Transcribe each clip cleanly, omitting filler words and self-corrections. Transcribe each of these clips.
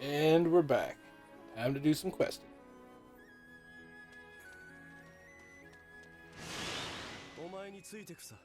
And we're back. Time to do some questing. お前についてくさ。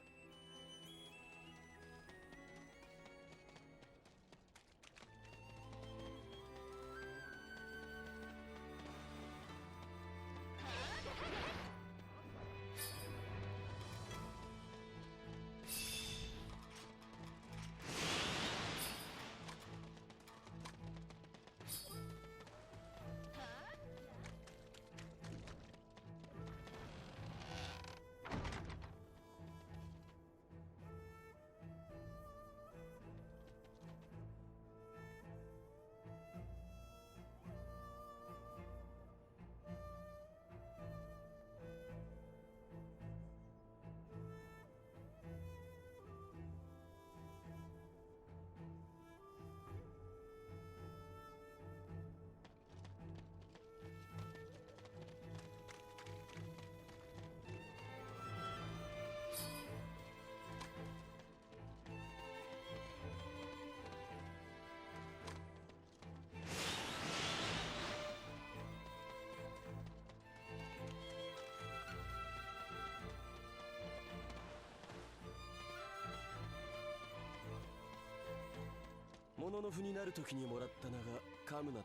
もののふになるときにもらった名がカムナだ。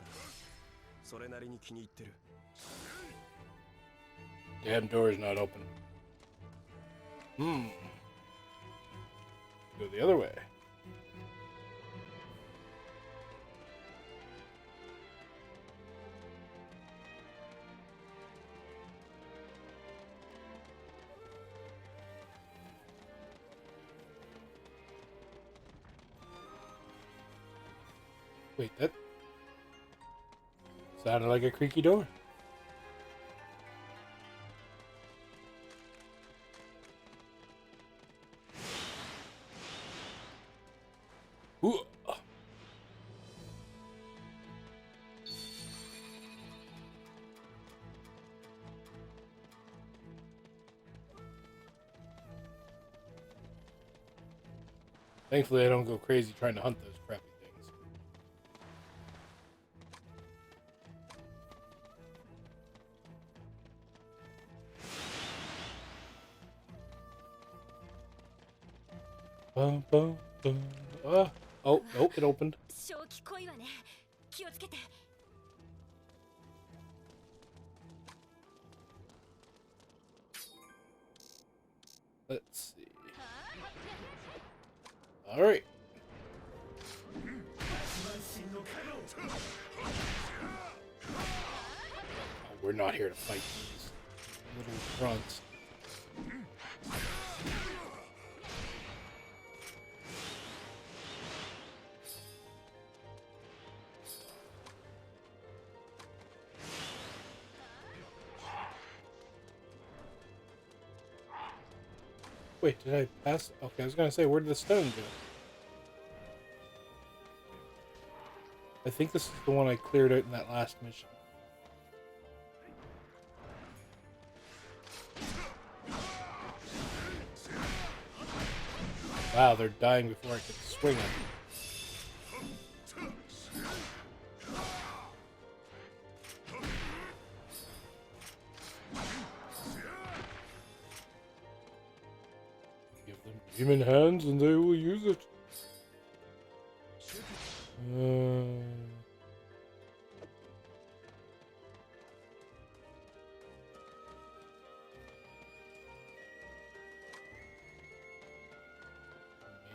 それなりに気に入ってる。Damn door's not open. Go the other way. Wait, that sounded like a creaky door. Ooh. Thankfully, I don't go crazy trying to hunt those crappy things. Bum, bum, bum. Oh, nope, it opened. Let's see. All right. Oh, we're not here to fight these little grunts. Wait, did I pass? Okay, I was gonna say, where did the stone go? I think this is the one I cleared out in that last mission. Wow, they're dying before I can swing them. Give them demon hands and they will use it.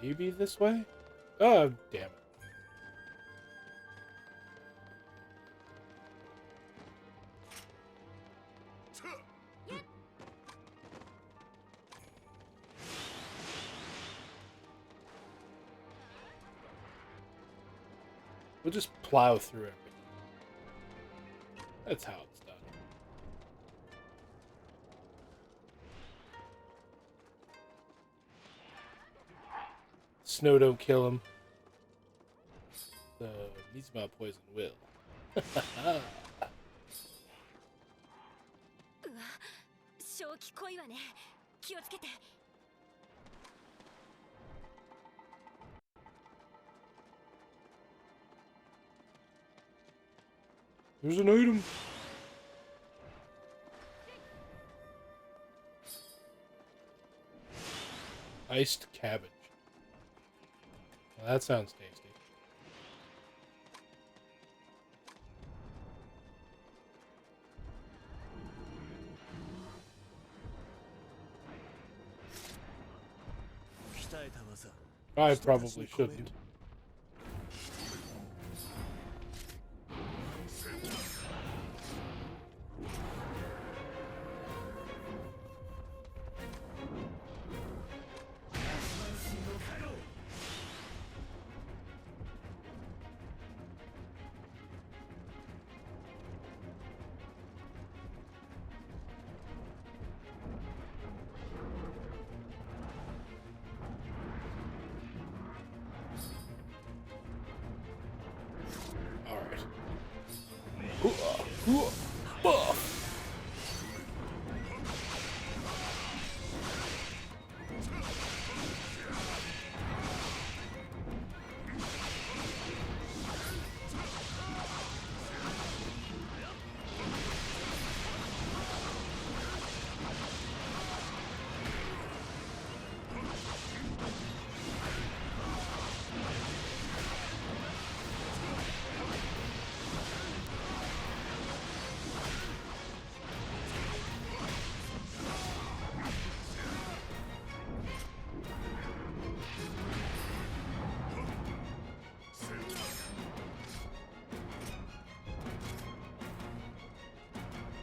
Maybe this way? Oh, damn it. We'll just plow through it. That's how it's done. Snow don't kill him. The Mizuma poison will. There's an item. Iced cabbage. Well, that sounds tasty. I probably shouldn't.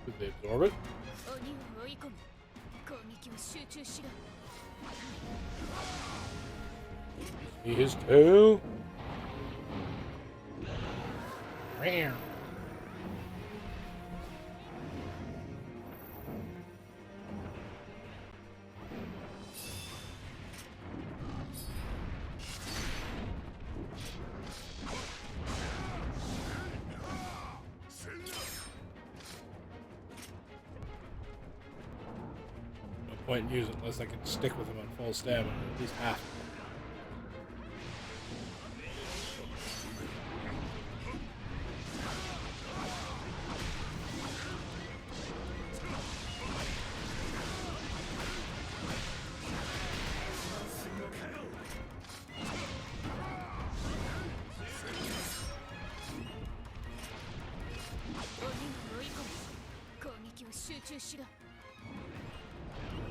Did they absorb it? See his tail? Meow. No point in using it unless I can stick with him on full stamina, at least half.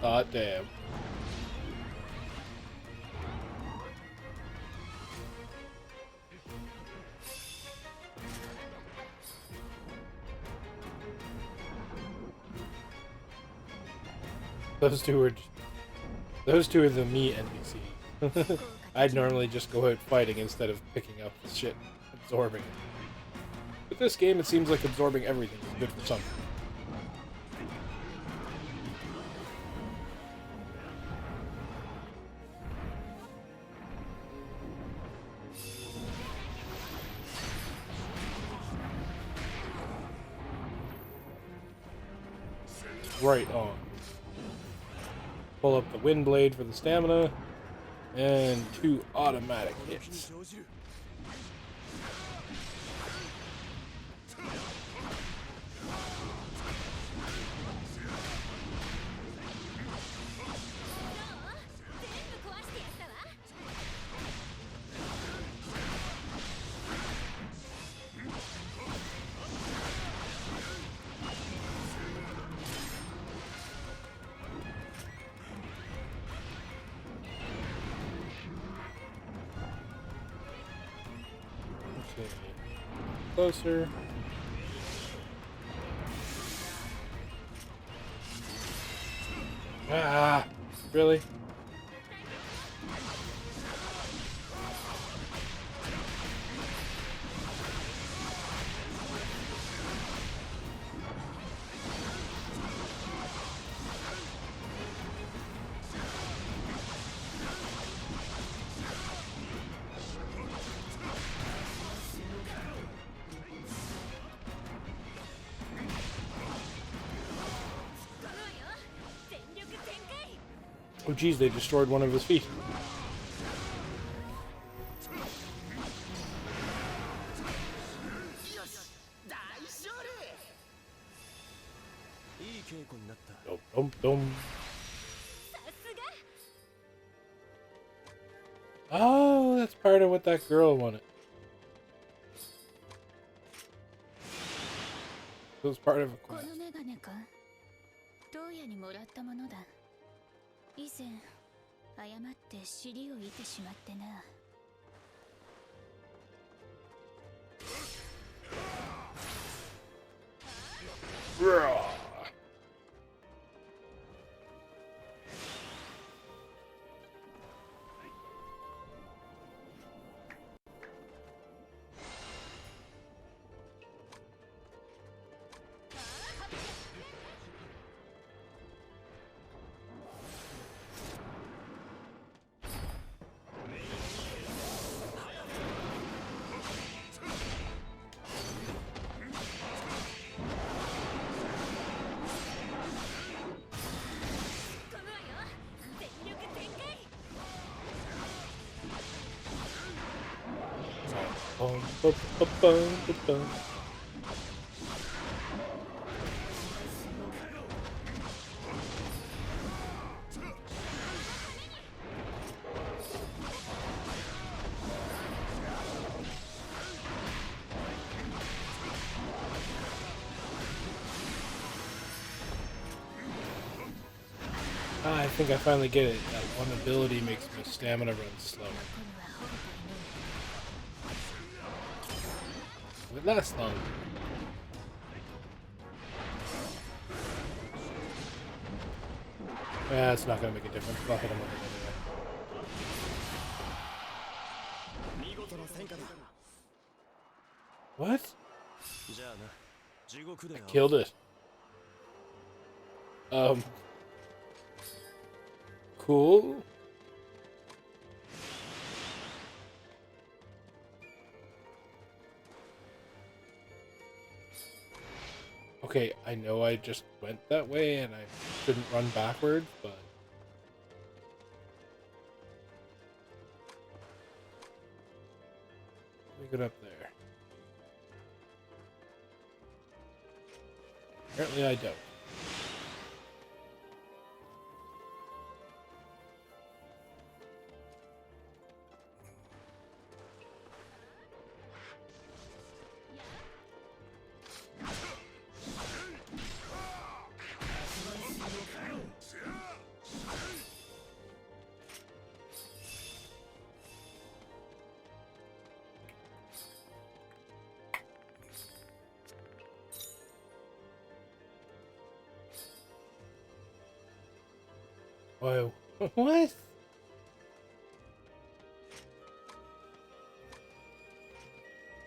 Ah, damn. Those two are the me NPCs. I'd normally just go out fighting instead of picking up the shit, absorbing it. With this game, it seems like absorbing everything is good for something. Right on. Pull up the wind blade for the stamina, and 2 automatic hits. Closer. Ah, really? Oh geez, they destroyed one of his feet. 稽古になった。 Dum, dum, dum. Oh, that's part of what that girl wanted. It was part of a こ quest. のメガネか。どうやにもらったものだ。以前誤って尻を射てしまってな。Bum, bum, bum, bum, bum, bum. I think I finally get it. That one ability makes my stamina run slower. It lasts longer. Yeah, it's not gonna make a difference. I'll hit him with it anyway. 見事な戦果だ。 What? じゃあな、地獄で会おう。 Killed it. Cool. Okay, I know I just went that way and I shouldn't run backwards, but... Let me get up there. Apparently I don't. Whoa. What?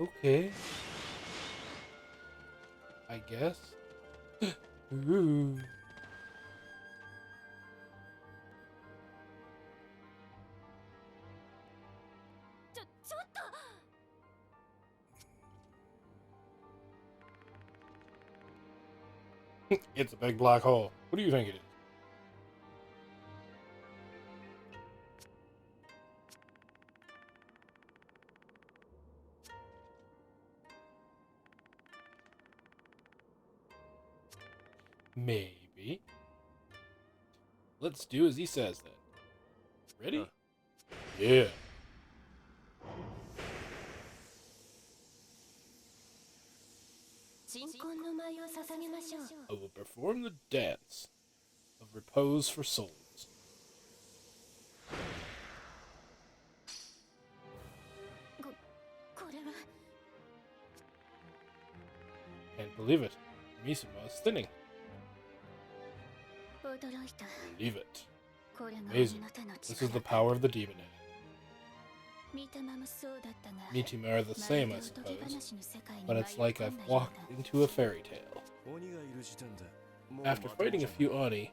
Okay. I guess. Ooh. It's a big black hole. What do you think it is? Maybe. Let's do as he says then. Ready? Yeah. I will perform the dance of repose for souls. Can't believe it. Misuma is thinning. Believe it. Amazing. This is the power of the demon in it. Mitima are the same, I suppose, but it's like I've walked into a fairy tale. 鬼がいる時点でもう After fighting a few Oni,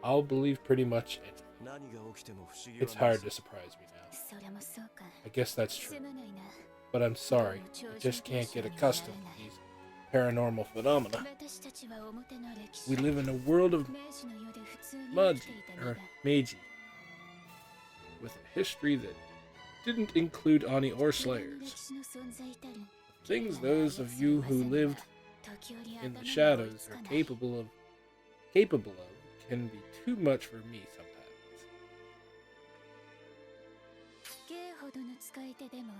I'll believe pretty much anything. 何が起きても不思議は It's ない hard to surprise me now. I guess that's true. But I'm sorry, I just can't get accustomed to these paranormal phenomena. We live in a world of Meiji, with a history that didn't include Oni or Slayers. Things those of you who lived in the shadows are capable of capable of can be too much for me sometimes. K ほどの使い手でも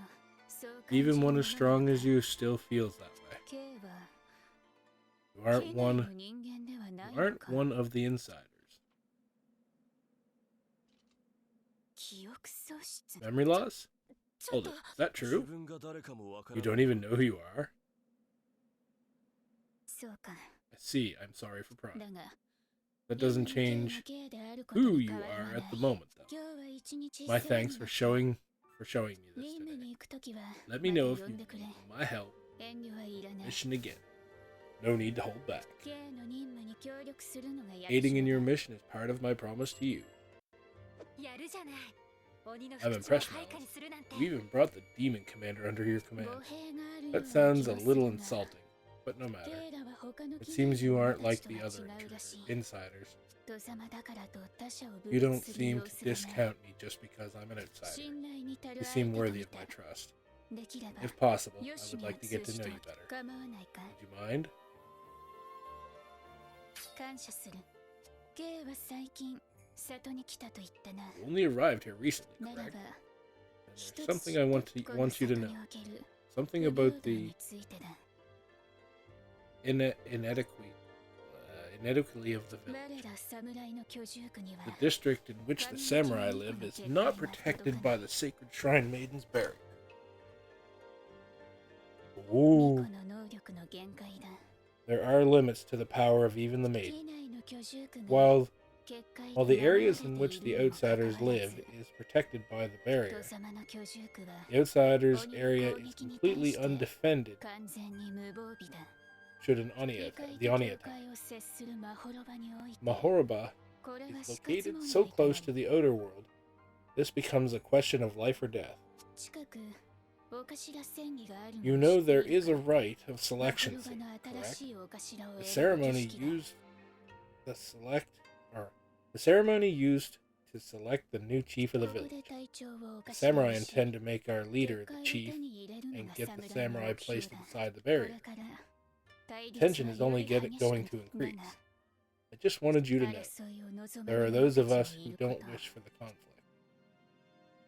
そう感じ Even る one も as の strong だ as you still feels that way. K は You K aren't 内 one. の人間ではない You の aren't か one of the insiders. 記憶喪失 Memory loss? ちょっ Hold と it. Is that 自 true? 分が誰かもわから You ない don't even know who you are? そうか I see. I'm sorry for だ prying. が That doesn't 今の K が change K であることに who 変 you わりは are ない at the moment, though. 今日は一日 My 世話に thanks な for った showing me this 任務 today. に行くときは Let me また know if 呼 you んでくれ need my help. 遠慮はいらない Mission again. No need to hold back. K の任務に協力するのが約 Aiding in 束 your だ mission is part of my promise to you. やるじゃない鬼の I'm 復讐を impressed, 配下に Miles. するなんて You even brought the demon commander under your 語 command. 弊があるよう That な sounds 気 a がす little るが insulting, but no matter. K らは他の It 騎兵 seems you の aren't 者た like ちと the は other 違うらしい insiders. 人様だからと他者を分 You 別 don't する seem 様 to 子がない discount me just because I'm an outsider. 信頼に足る You 相手 seem が worthy 見 of た my trust. できれば If possible, I よし would に like to 通 get to し know て you お better. き構わないか Would you mind? 感謝する K は最近里に来たと言ったな You only arrived here recently, ならば correct? And 一 there's つ something I 知って want この you 里 to に know. おける Something 不平 about 等 the についてだ inadequacy of the 我 village. ら侍の居住区には The district in which the samurai live is not protected by the sacred shrine maiden's barrier. 巫 Ooh, 女の能力の限界だ there are limits to the power of even the 機 maiden. 内の居住区が While 結界 while で the 守られ areas て in い which る the にもかかわら outsiders ず live is protected by the 人 barrier, 様の居住区は the outsiders' area is completely undefended 完全に無防備だ should an Oni 警 attack, 戒 the と Oni 境 attack. 界を接するマホロバにおいて Mahoroba これは is 死活 located 問 so 題とな close to る the outer world, this becomes a question of life or death. 近くお頭戦議があるの You を know 知って there いる is a か right of マホ selection, ロバの correct? 新しいお頭を The 選ぶ儀 ceremony 式だ used the ceremony used to select the new chief of the ここ village. で隊長をお The 頭 samurai にし intend to make our leader 結 the 界を chief 手に入れるの and が get the 侍の samurai 目標 placed だ inside the これ barrier. から対立 Tension は is よ only り激しく going to な increase. る I just wanted you to know 争いを望む there are 者 those た of ちが us い who ること don't wish for the conflict.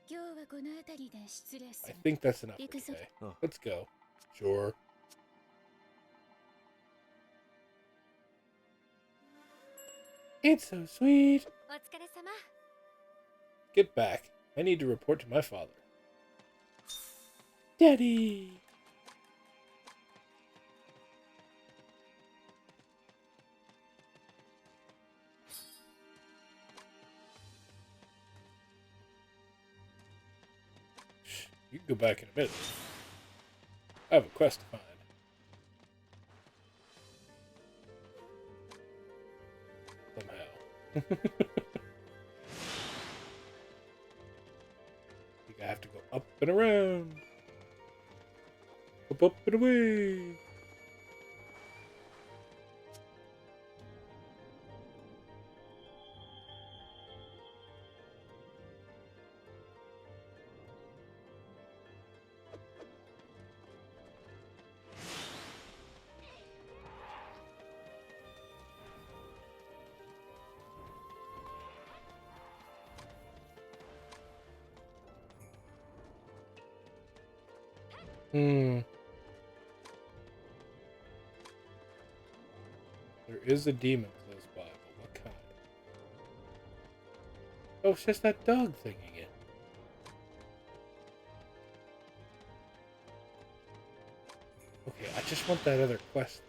今日はこの辺りで失礼す I る think that's enough for 行くぞ today. Oh. Let's go. Sure. It's so sweet. お疲れ様 Get back. I need to report to my father. Daddy! Shh, you can go back in a minute. I have a quest to find. Somehow. I have to go up and around. Up and away. There is a demon close by, but what kind? Oh, it's just that dog thing again. Okay, I just want that other quest.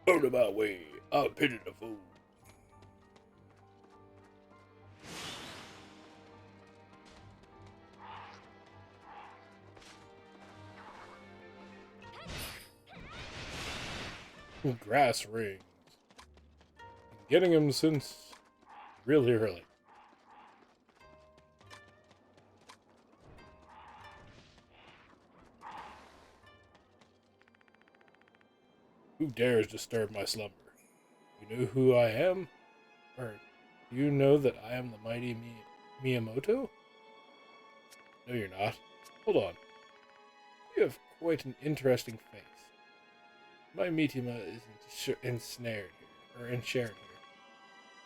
Out of my way, I'll pity the fool. Grass rings. Been getting them since really early. Who dares disturb my slumber? You know who I am? Or do you know that I am the mighty Miyamoto? No, you're not. Hold on. You have quite an interesting face. My Mitima is ensnared here, or enchained here.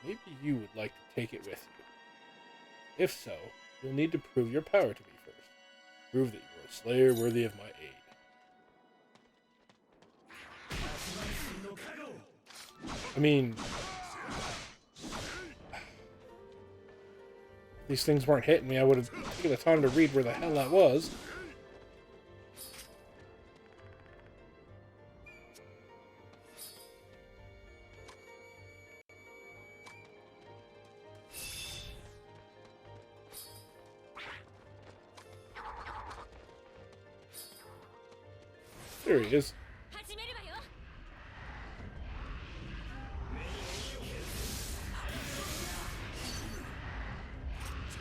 Maybe you would like to take it with you. If so, you'll need to prove your power to me first. Prove that you are a slayer worthy of my aid. I mean, if these things weren't hitting me, I would have taken the time to read where the hell that was. There he is. 始めるわよ。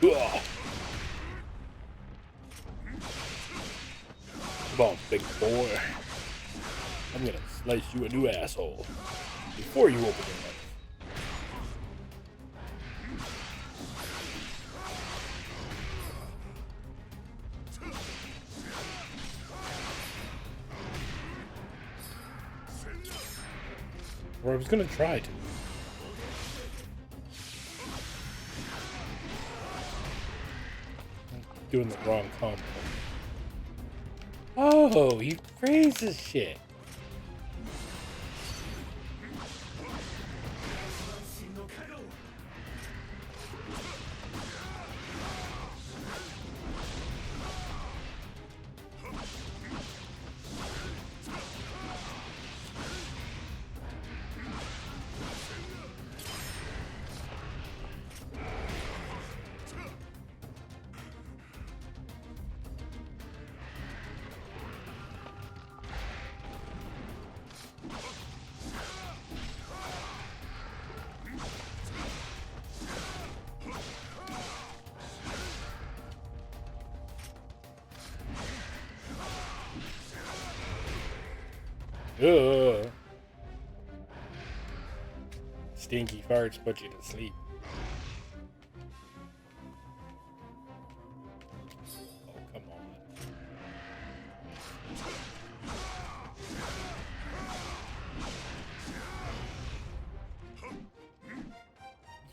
Ugh. Come on, big boy. I'm gonna slice you a new asshole before you open your mouth. Or I was gonna try to. I'm doing the wrong combo. Oh, he freezes shit. Ugh. Stinky farts put you to sleep. Oh, come on.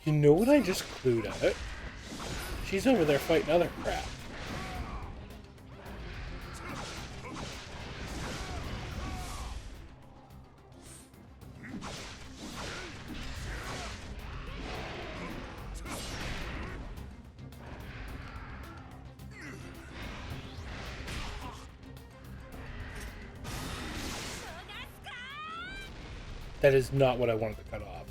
You know what I just clued out? She's over there fighting other crap. That is not what I wanted to cut off.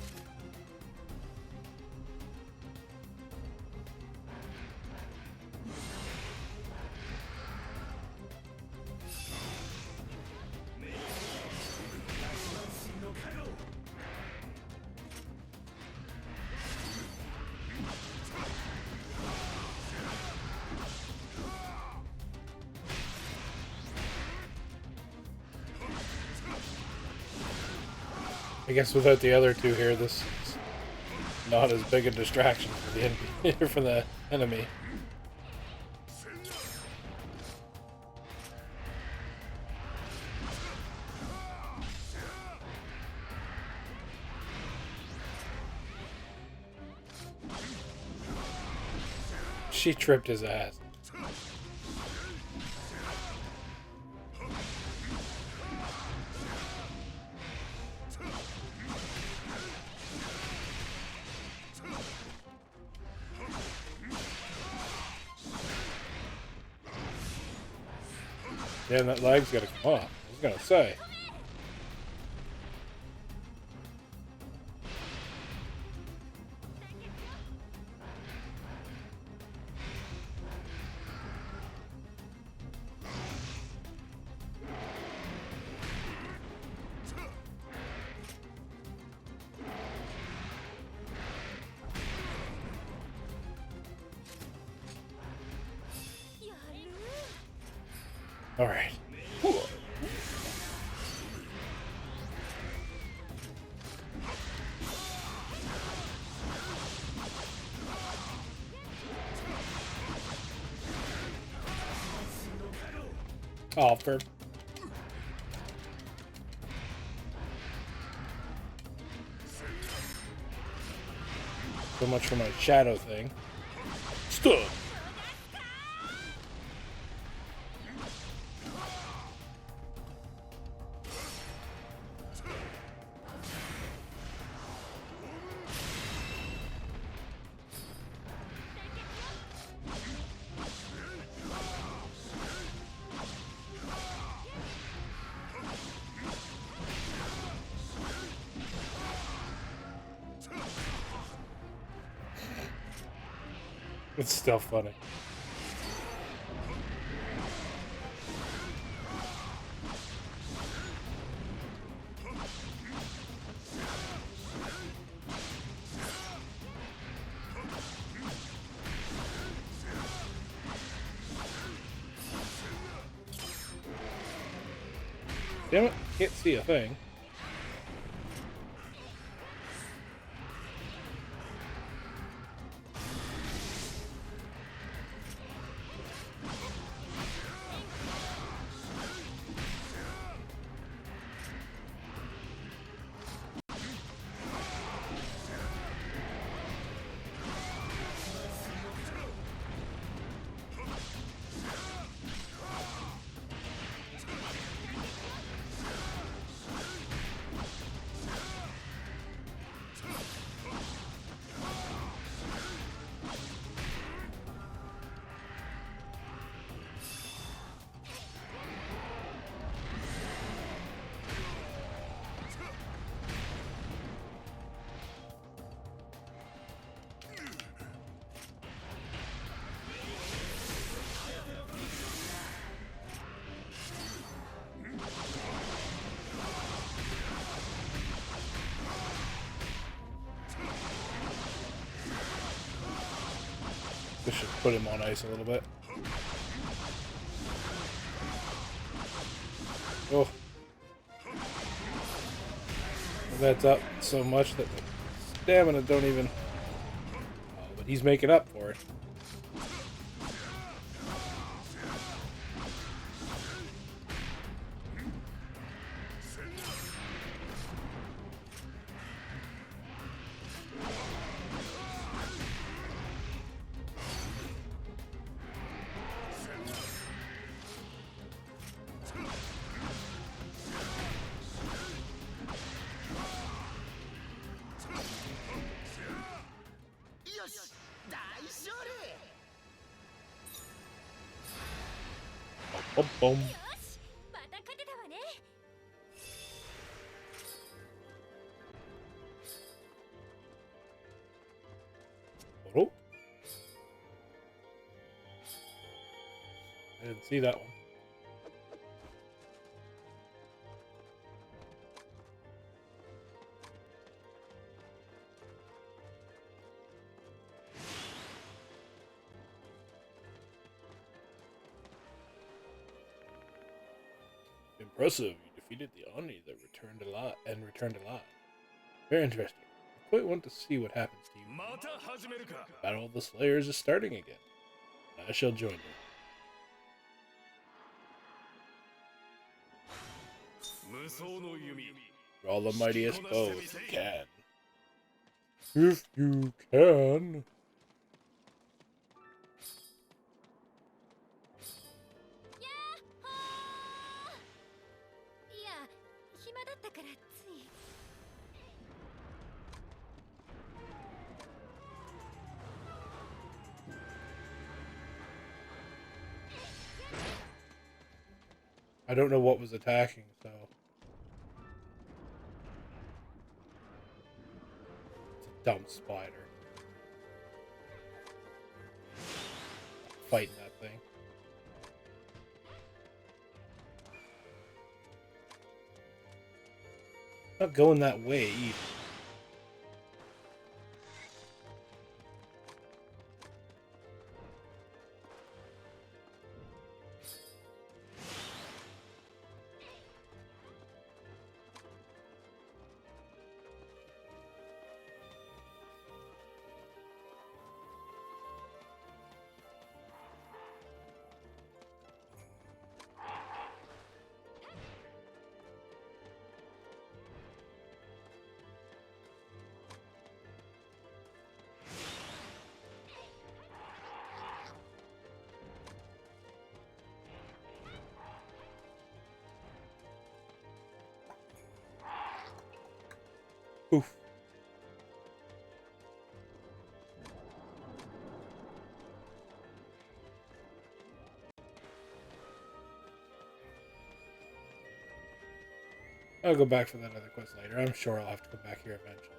I guess without the other two here, this is not as big a distraction for the for the enemy. She tripped his ass. Damn, that leg's gotta come off. I was gonna say. Alright. Oh, for... So much for my shadow thing. Stun! It's still funny. Damn it, can't see a thing. This should put him on ice a little bit. Oh. That's up so much that the stamina don't even... Oh, but he's making up for it. Boom, boom. よしまた勝てたわね Oh. I didn't see that one. Impressive. You defeated the Oni that returned alive. Very interesting. I quite want to see what happens to you. また始めるか Battle of the Slayers is starting again. I shall join you. 無双の弓 Draw the mightiest bow if you can. If you can. やっほーいや暇だったからつい I don't know what was attacking, so... It's a dumb spider. Fighting that thing. Not going that way either. I'll go back for that other quest later. I'm sure I'll have to come back here eventually.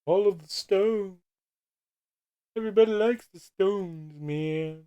All of the stones. Everybody likes the stones, man.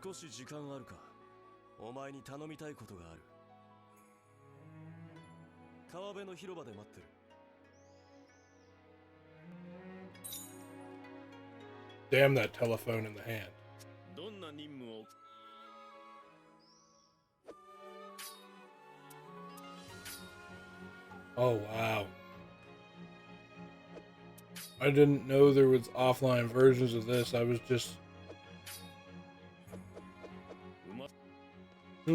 少し時間あるか。お前に頼みたいことがある。川辺の広場で待ってる。Damn that telephone in the hand. どんな任務を。Oh, wow. I didn't know there was offline versions of this. I was just... Oh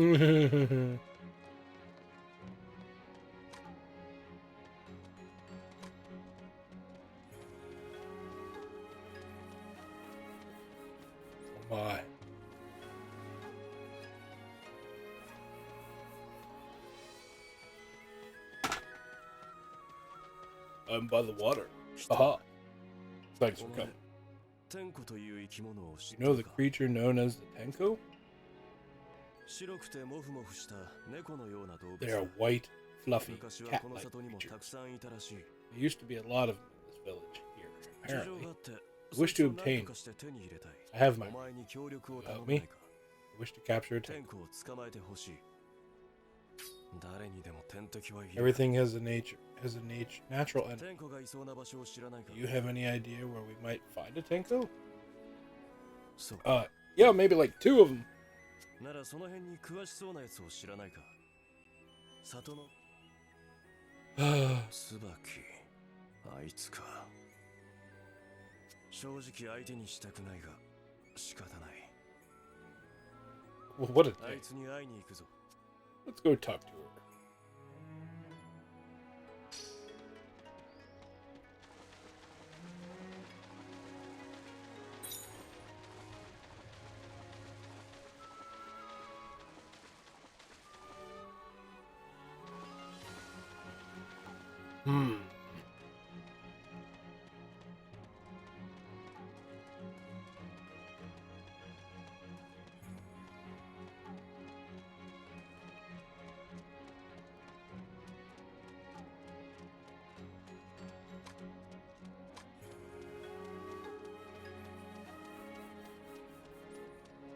my. I'm by the water. Haha. Thanks for coming. テンコという生き物を知っ You て know る the か。 creature known as the Tenko? 白くてモフモフした猫のような動物。 They are white, fluffy, 昔はこの cat-like 里にもたく creatures. さんいたらしい。 There used to be a lot of them in this village here. 事情 Apparently, があって I wish to そいつを何 obtain. とかして手に入れたい。 I have my. お前に協力を頼 Help め me. ないか。 I wish to capture a テ Tenko. ンコを捕まえてほしい。誰にでも天敵はいる。 Everything has a natural end. テンコがいそうな場所を知らないか。 Do you have any idea where we might find a Tenko? そう Yeah, maybe like 2 of them. ならその辺に詳しそうなやつを知らないか。里の椿、あいつか。正直相手にしたくないが仕方ない。 Well, what a あい thing. つに会いに行くぞ。 Let's go talk to her.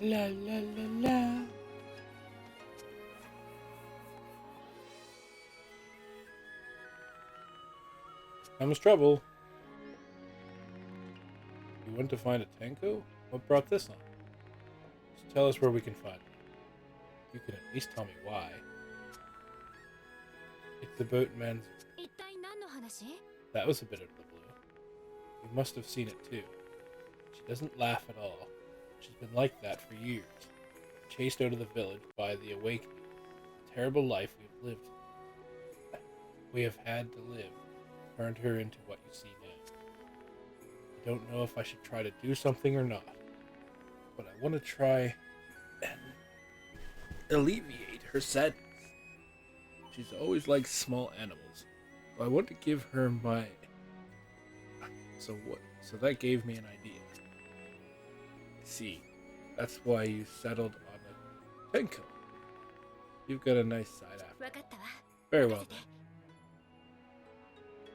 La la la la. Comes trouble. You want to find a Tenko? What brought this on? Just tell us where we can find it. You can at least tell me why. It's the boatman's. 一体何の話？ That was a bit out of the blue. You must have seen it too. She doesn't laugh at all. She's been like that for years. Chased out of the village by the awakening. The terrible life we've lived. We have had to live. Turned her into what you see now. I don't know if I should try to do something or not. But I want to try and alleviate her sadness. She's always liked small animals, so I want to give her my... So that gave me an idea. See, that's why you settled on a Tenko. You've got a nice side after. わかったわ Very well then.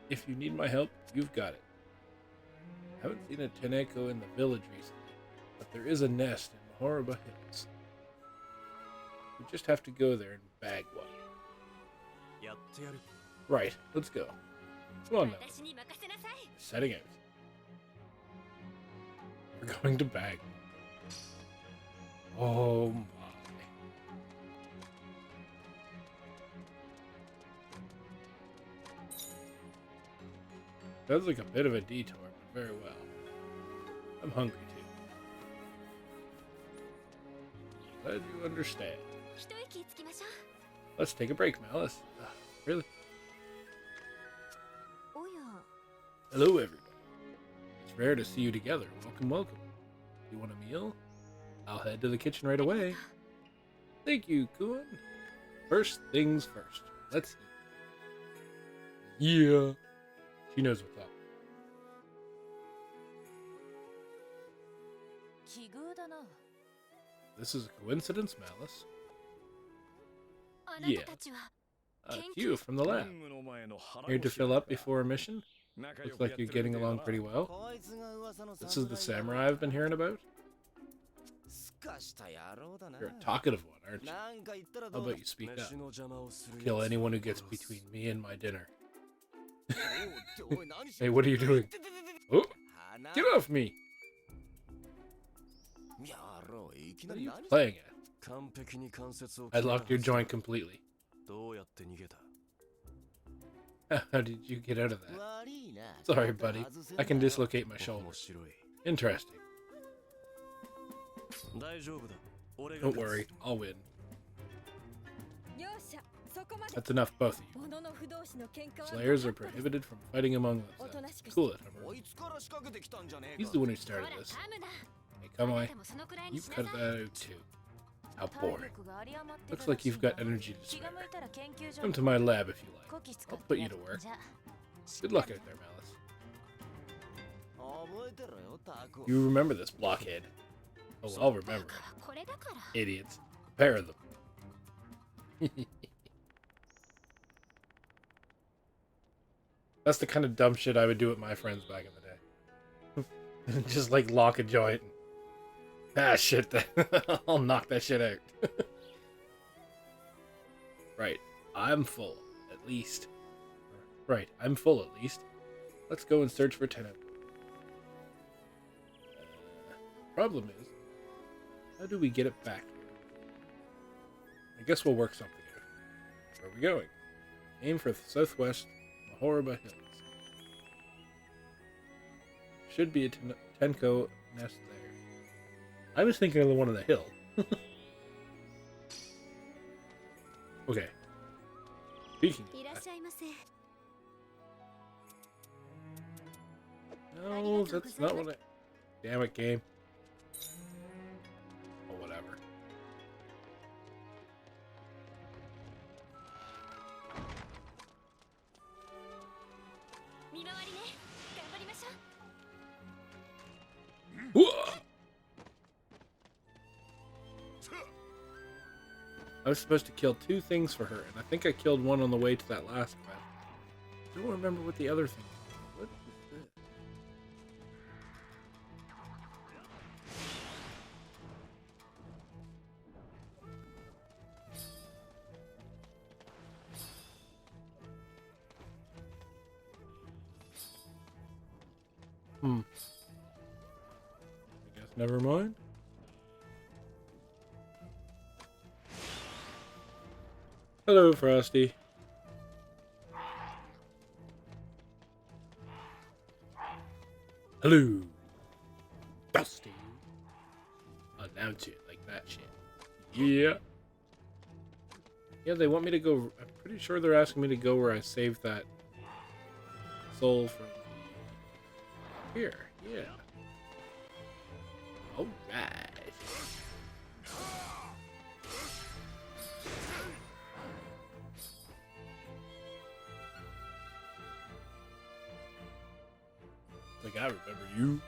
If you need my help, you've got it. I haven't seen a Teneko in the village recently, but there is a nest in the Horiba Hills. We just have to go there and bag one. やってやる Right, let's go. Come on now. 私に任せなさい Setting out. We're going to bag. Oh my. Sounds like a bit of a detour, but very well. I'm hungry too. Glad you understand. 一息つきましょ Let's take a break, Malice. Really? うおや Hello, everybody. It's rare to see you together. Welcome, welcome. You want a meal? I'll head to the kitchen right away. Thank you, Kun. First things first. Let's eat. Yeah. She knows what's up. 奇遇だな This is a coincidence, Malice. あなたたちは It's you from the lab. 任務の前の腹 Here to ごしら fill え up か before a mission? 仲良 Looks くや like って you're る getting みたいだ along な pretty well. こいつが噂の This is the 侍 samurai I've been hearing about? すかした野郎だな You're a talkative one, aren't you? なんか言ったら How どうだ about you speak up? 飯の邪魔をする Kill 奴 anyone who gets 殺す between me and my dinner. おうっておい何して Hey, what are you doing? Oh, 花 get off me! 野郎いき What な are り you 何 playing at? 完璧に関節を I locked your joint completely. どうやって逃げた How did you get out of that? 悪いな Sorry, buddy. I can dislocate my 面 shoulder. 白い Interesting. 大丈夫だ俺が Don't worry, I'll win. よっしゃそこまで That's enough, both of you. 物の不動詞の喧嘩は Slayers are prohibited from fighting among themselves. Cool it, こ Hummer. いつから仕掛けてきたんじゃねえ He's か the one who ほ started ら this. カムだ Hey, あ come な on. たもそのくらい You にしな cut さ that い out too. How 体 boring. 力が有り余って Looks る like らしい you've got が energy to 気が spare. 向いたら研究所 Come に to my lab if you like. こき使 I'll って put や you る to work. じゃあ Good luck out there, Malice. 覚えてろよタコ You remember this, blockhead. Oh, I'll remember だ it. からこれだから Idiots. A pair of them. That's the kind of dumb shit I would do with my friends back in the day. Just like lock a joint. Ah, shit. I'll knock that shit out. Right. I'm full, at least. Right. I'm full, at least. Let's go and search for tenant. Problem is, how do we get it back here? I guess we'll work something out. Where are we going? Aim for the southwest Mahoraba Hills. Should be a Tenko nest there. I was thinking of the one on the hill. Okay. Speaking いらっ of しゃいませ that, no, that's not what I... Damn it, game. Oh, whatever. 見回りね頑張りましょう Whoa! I was supposed to kill 2 things for her, and I think I killed one on the way to that last quest. I don't remember what the other thing was. What is this? I guess never mind. Hello, Frosty. Hello, Frosty. Announce it like that shit. Yeah. Yeah, they want me to go. I'm pretty sure they're asking me to go where I saved that soul from. Here, yeah. Alright. Like, I remember you.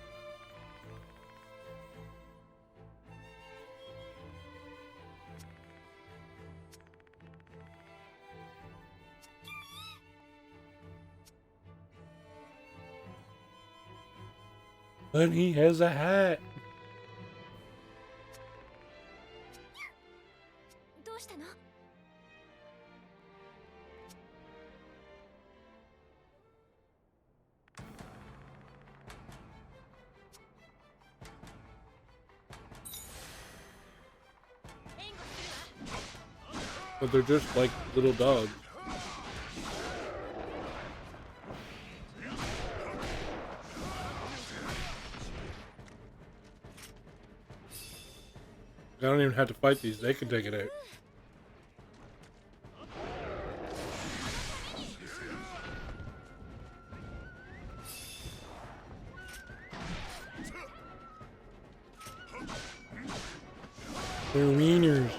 But he has a hat. どうしたの？援護するわ。 But they're just like little dogs. I don't even have to fight these. They can take it out. They're wieners.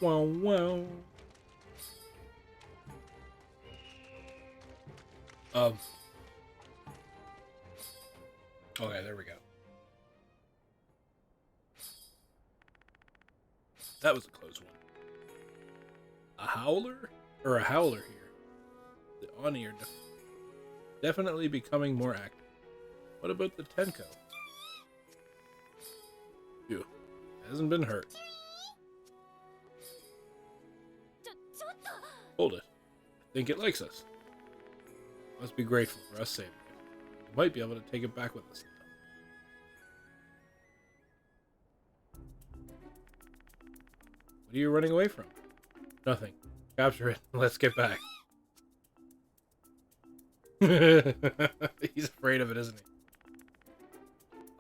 Wow, wow. Okay, there we go. That was a close one. A howler? Or a howler here. The Oni are definitely becoming more active. What about the Tenko? Phew. Hasn't been hurt. ちょっと。 Hold it. I think it likes us. Must be grateful for us saving it. We might be able to take it back with us now. What are you running away from? Nothing. Capture it. Let's get back. He's afraid of it, isn't he?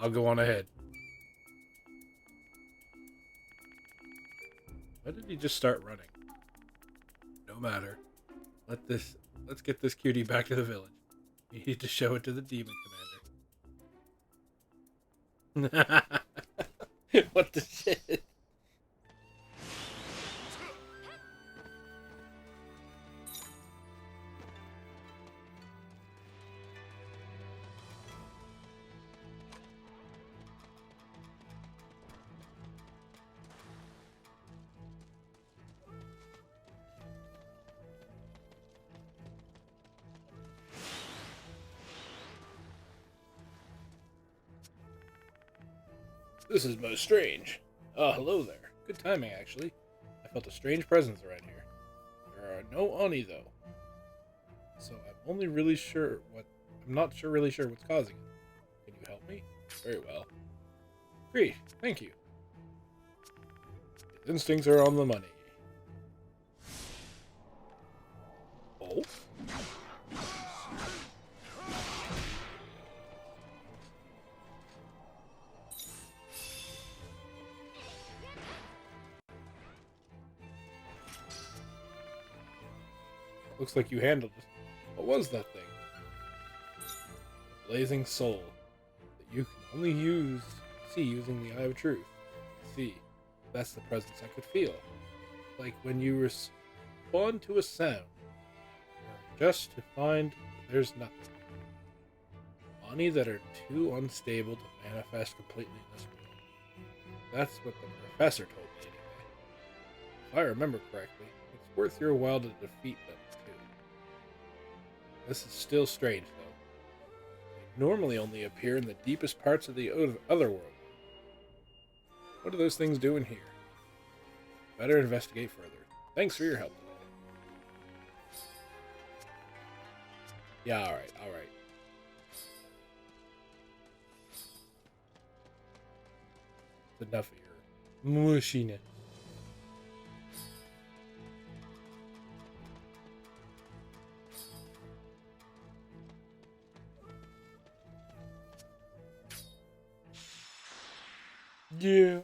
I'll go on ahead. Why did he just start running? No matter. Let's get this cutie back to the village. We need to show it to the demon commander. What the shit? This is most strange. Ah, hello there. Good timing, actually. I felt a strange presence around here. There are no Oni, though. So I'm not really sure what's causing it. Can you help me? Very well. Great, thank you. His instincts are on the money. Oh? Looks like you handled it. What was that thing? A blazing soul that you can only see using the Eye of Truth. See, that's the presence I could feel. Like when you respond to a sound, just to find there's nothing. Oni that are too unstable to manifest completely in this world. That's what the professor told me anyway. If I remember correctly, it's worth your while to defeat them too. This is still strange though. They normally only appear in the deepest parts of the other world. What do those things do in here? Better investigate further. Thanks for your help today. Yeah, alright, alright. Enough of your mushiness. Yeah.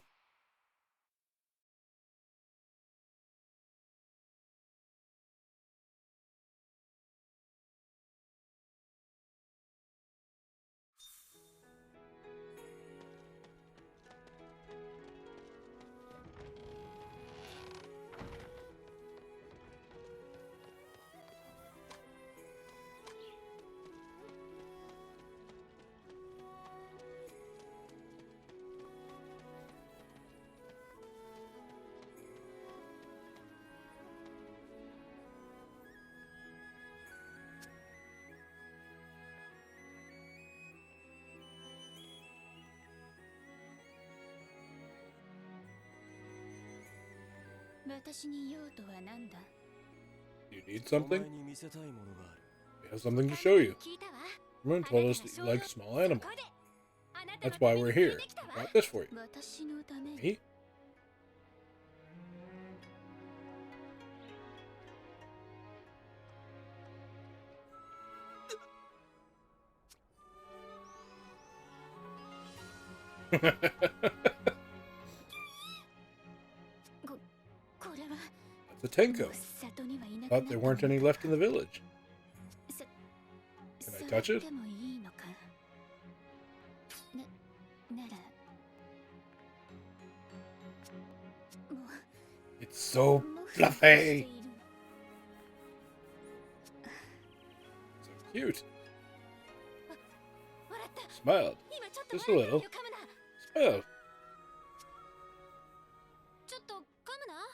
私に用とは何だ？ You need お something? 前に見せたいものがある。 We have something to show you. 聞いたわ。 Someone told us that you like small animals. そこであなた That's のた why めに we're 連 here. れてきたわ。 I brought this for you. 私のために。 Me? That's これは a Tenko. もう里にはいなく Thought なった there weren't any left in the village. さ Can I touch it? 触ってもいいのか。ならも It's so うもふもふして fluffy. いる。 So cute. 笑った。 Smiled. 今ちょっと Just a 前だよ little. 噛むな。 Smiled. ちょっと噛むな。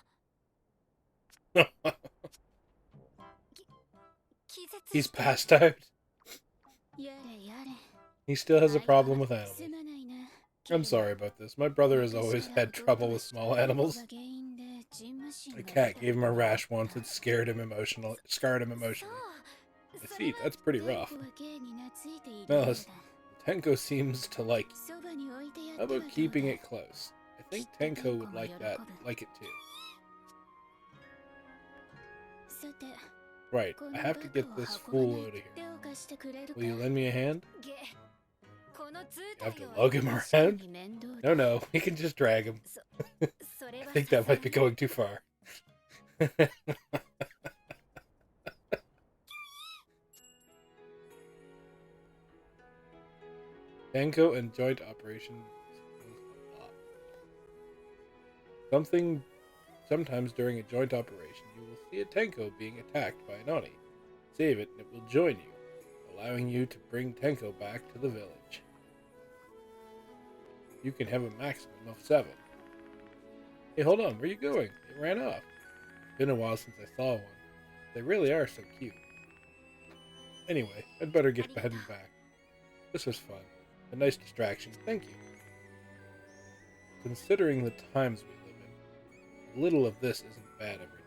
気絶 He's して passed out. やれやれ。 He still has a problem with animals. すまないな。 I'm sorry about this. My brother has always had trouble with small animals. A cat gave him a rash once. It scared him scarred him emotionally. I see, that's pretty rough. Mellis, Tenko seems to like you. How about keeping it close? I think Tenko would like it too. Right, I have to get this fool out of here. Will you lend me a hand? You have to lug him around? No, we can just drag him. I think that might be going too far. Tenko and joint operation. Sometimes during a joint operation, you will see a Tenko being attacked by an Oni. Save it and it will join you, allowing you to bring Tenko back to the village. You can have a maximum of 7. Hey, hold on, where are you going? It ran off. It's been a while since I saw one. They really are so cute. Anyway, I'd better get heading back. This was fun. A nice distraction. Thank you. Considering the times we live in, a little of this isn't bad every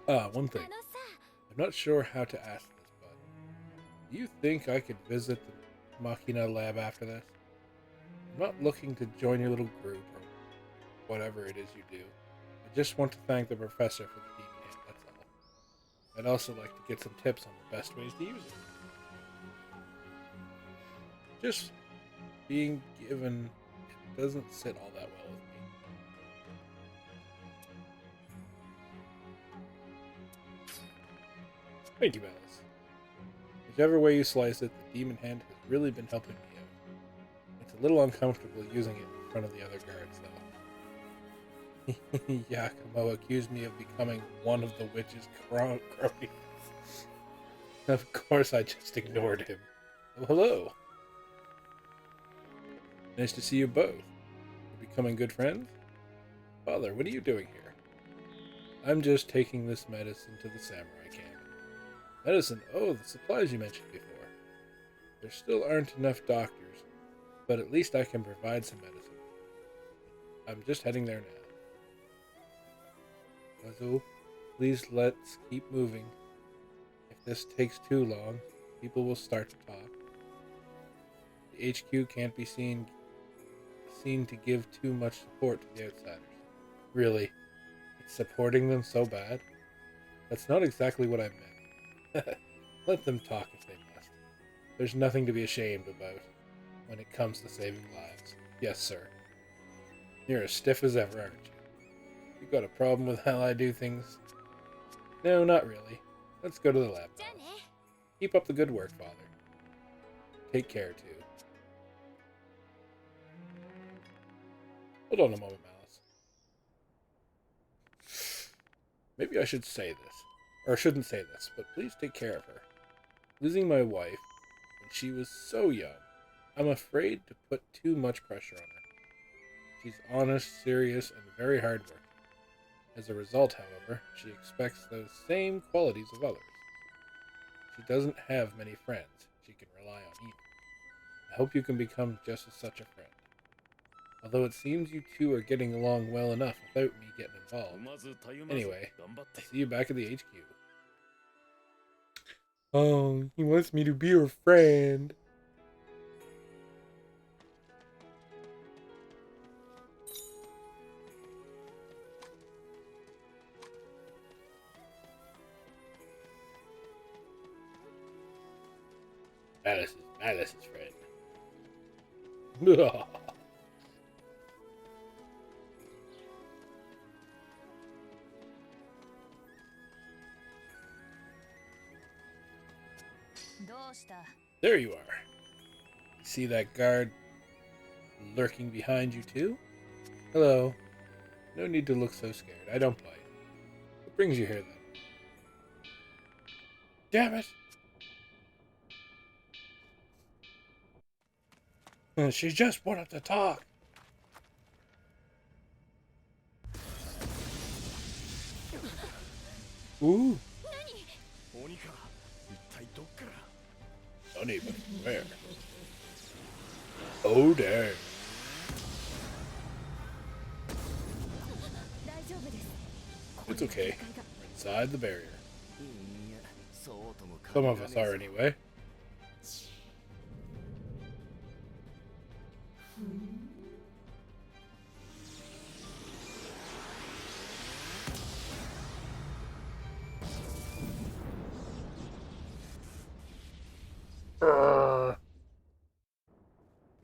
now and then. One thing. I'm not sure how to ask this, but do you think I could visit the Machina lab after this? I'm not looking to join your little group or whatever it is you do. I just want to thank the professor for the demon hand, that's all. I'd also like to get some tips on the best ways to use it. Just being given, it doesn't sit all that well with me. Thank you, Alice. Whichever way you slice it, the demon hand has really been helping me out. It's a little uncomfortable using it in front of the other guards, though. Yakumo accused me of becoming one of the witch's cronies. Of course, I just ignored him. Oh, hello. Nice to see you both. You're becoming good friends? Father, what are you doing here? I'm just taking this medicine to the samurai camp. Medicine? Oh, the supplies you mentioned before. There still aren't enough doctors, but at least I can provide some medicine. I'm just heading there now. Kazuo, please let's keep moving. If this takes too long, people will start to talk. The HQ can't be seen to give too much support to the outsiders. Really? It's supporting them so bad? That's not exactly what I meant. Let them talk if they must. There's nothing to be ashamed about when it comes to saving lives. Yes, sir. You're as stiff as ever, aren't you? You got a problem with how I do things? No, not really. Let's go to the lab now. Keep up the good work, Father. Take care, too. Hold on a moment, Malice. Maybe I should say this. Or shouldn't say this, but please take care of her. Losing my wife when she was so young, I'm afraid to put too much pressure on her. She's honest, serious, and very hardworking. As a result, however, she expects those same qualities of others. She doesn't have many friends she can rely on either. I hope you can become just such a friend. Although it seems you two are getting along well enough without me getting involved. Anyway, I'll see you back at the HQ. Oh, he wants me to be her friend. Malice's friend. どうした？ There you are. See that guard lurking behind you too? Hello. No need to look so scared. I don't bite. What brings you here then? Damn it! She just wanted to talk. Ooh. 鬼か一体どっから Funny, but where? Oh, dang. 大丈夫です。 It's okay. We're inside the barrier. いやそうとも Some of us are anyway.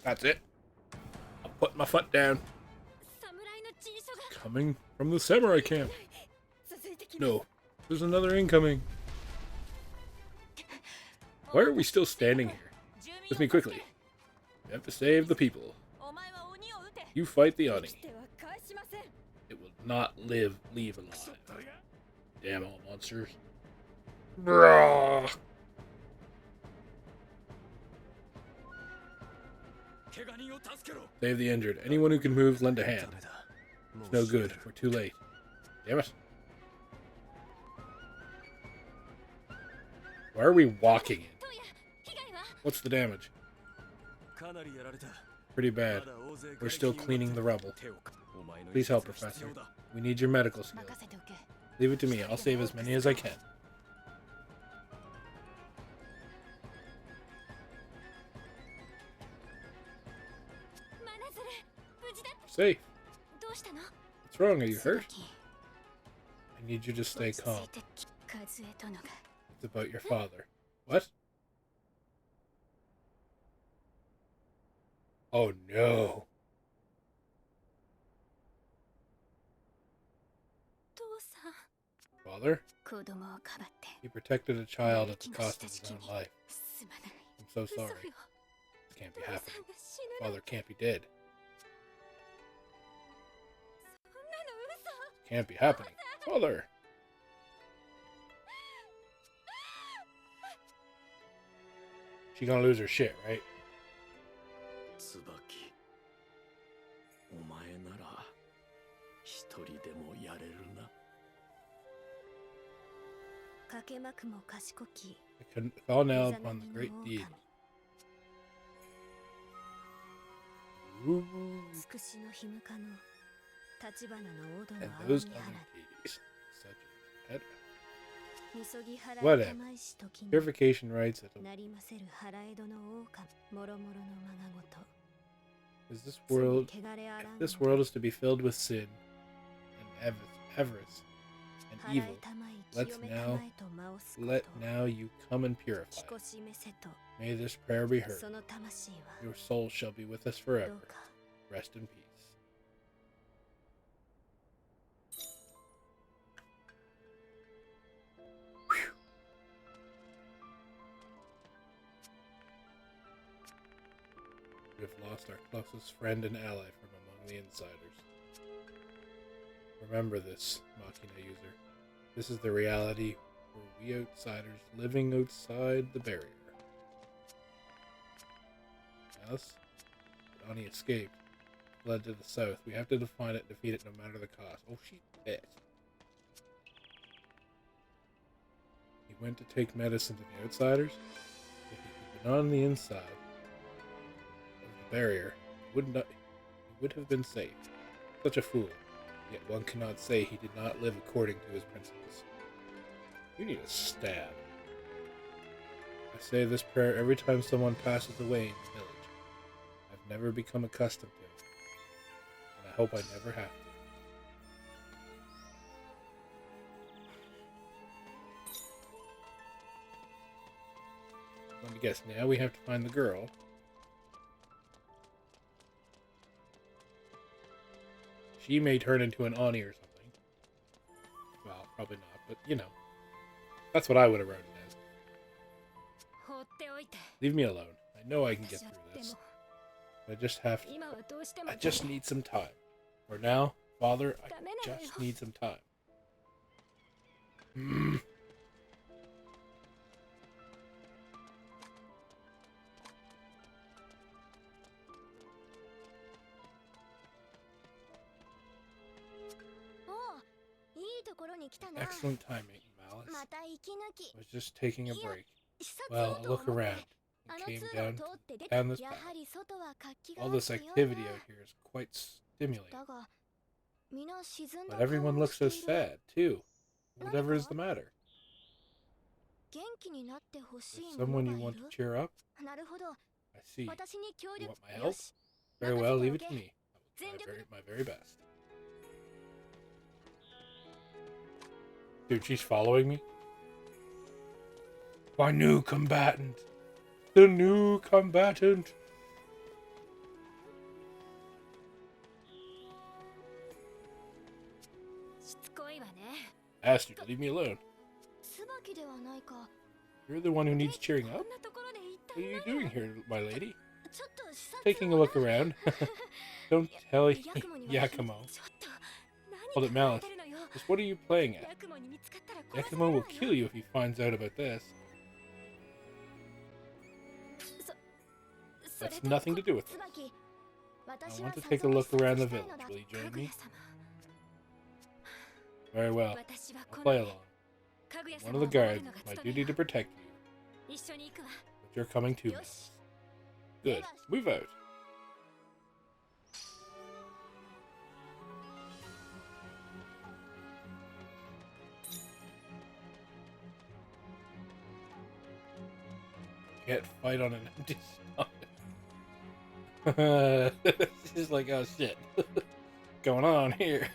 That's it. I'll put my foot down. 侍の人書が Coming from the samurai camp. 続いてきます。 No, there's another incoming. Why are we still standing here? With me quickly. We have to save the people. お前は鬼を撃て。 You fight the Oni. 来ては返しません。 It will not leave alive. Damn all monsters. Brah. 怪我人を助けろ Save the injured. Anyone who can move, lend a hand. ダメだ It's no good. We're too late. Damn it. Why are we walking in? トウヤ、被害は？ What's the damage? かなりやられた Pretty bad. まだ大勢 We're still cleaning the rubble. 手をお前の Please help, 一節が必 Professor. 要だ We need your medical skill. 任せておけ。 Leave it to me. I'll save as many as I can. マナズル、無事だった。 Safe. どうしたの？ What's wrong? Are you hurt? 椿、 I need you to stay 落ち calm. 着いて数えとのが。 It's about your father. What? Oh no. 父さん。 Father? 子供をかばって。 He protected a child at the cost of his own life. すまない。 I'm so 嘘よ。 sorry. This can't be 父さん happening. が死ぬの。 Father can't be dead. そんなの嘘。 Can't be happening. Father! She gonna lose her shit, right? 椿お前なら一人でもやれるなかけまくも賢き。 I couldn't call now upon the great deed. Ooh. つくしのひむかの立花の王殿 And の仰 those ぎ other 払い deities, such as Petra. みそぎ払い Whatever. たまいし時に Purification rites that なりませる払い戸の王かもろもろのまがごと is this world. 罪汚れあらん If this world is to be filled with sin and avarice and 払い evil, たまい let's 清めた now まえと舞すこ let と now you come and ひ purify. こしめせと May this prayer be heard. その魂は Your soul shall be with us ど forever. うか Rest in peace. We have lost our closest friend and ally from among the insiders. Remember this, Machina user. This is the reality for we outsiders living outside the barrier. Alice? But Ani escaped. Fled to the south. We have to define it and defeat it no matter the cost. Oh, she's pissed. He went to take medicine to the outsiders. If he had been on the inside of the barrier, he He would have been safe. Such a fool. Yet one cannot say he did not live according to his principles. You need a stab. I say this prayer every time someone passes away in the village. I've never become accustomed to it, and I hope I never have to. Let me guess, now we have to find the girl. She may turn into an Oni or something. Well, probably not, but you know. That's what I would have wrote it as. 放っておいて Leave me alone. I know I can get through で this. も 今はどうしても I just need some time. For now, Father, I ダメなのよ just need some time. Mm. おういいところに来たな Excellent timing, Malice. また息抜き I was just taking a break. 視察 Well, を a と look 思って around あ and の came 通路 down を通って出 down て this や path. はり外は活気が All ある this ようだ activity out here is quite stimulating. だが皆沈んだ But everyone 顔を looks して so いる sad, too. Whatever is the matter? 元気になってほし Is い者 someone が you い want る to cheer up? なるほど I see. 私に協 You 力 want my よ help? し Very well, leave it to me. I will 全力 try my very best. Dude, she's following me? My new combatant! The new combatant! しつこいわね Asked you to leave me alone. 椿ではないか You're the one who needs cheering こ up? んなところで一 What are 体 you 何を doing here, my lady? ちょっと視察 Taking a を look around. Don't tell ヤクモには Yakumo. ちょっと Hold 何 it, 考え Malice. てるのよ Just what are you playing ヤ at? クモに見つかったら殺され Yakumo る will わ kill よ you if he finds out about this. それ That's と nothing to do with this. 椿 I 私 want は to 里 take a を look 視察 around the したい village. のだ Will you join かぐ me? や様 Very well. 私は I'll こ play の along. かぐや One 様 of を the 守る guards. のが My 務め duty よ to protect you. 一緒に行くわ But you're coming too. よ Malice. し Good. Move out. Can't fight on an empty stomach. She's like, oh shit. Going on here.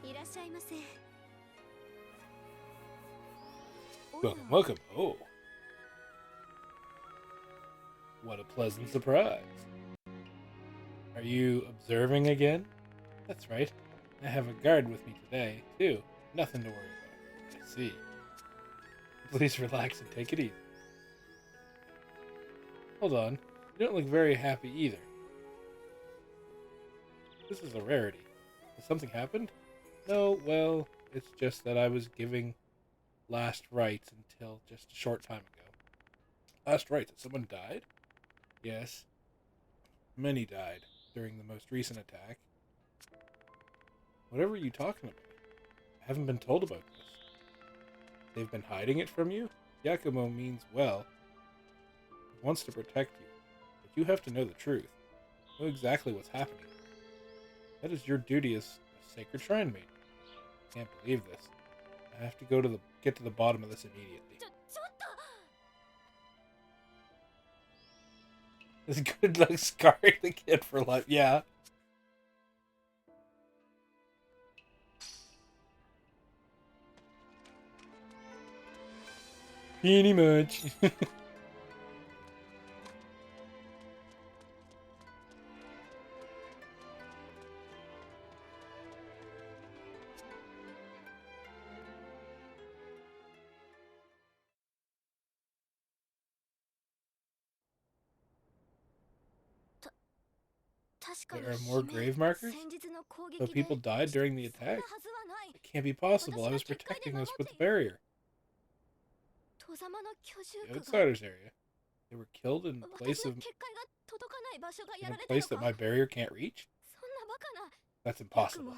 いらっしゃいませ Welcome, welcome. Oh. What a pleasant surprise. Are you observing again? That's right. I have a guard with me today, too. Nothing to worry about. I see. Please relax and take it easy. Hold on. You don't look very happy either. This is a rarity. Has something happened? No, well, it's just that I was giving last rites until just a short time ago. Last rites? That someone died? Yes. Many died during the most recent attack. Whatever are you talking about? I haven't been told about this. They've been hiding it from you? Yakumo means well. He wants to protect you. But you have to know the truth. Know exactly what's happening. That is your duty as a sacred shrine maiden. I can't believe this. I have to get to the bottom of this immediately. ちょっと This good luck scarring the kid for life. Yeah. Pretty much. There are more grave markers? So people died during the attack? It can't be possible. I was protecting us with the barrier. The outsiders area. They were killed in a place that my barrier can't reach? That's impossible.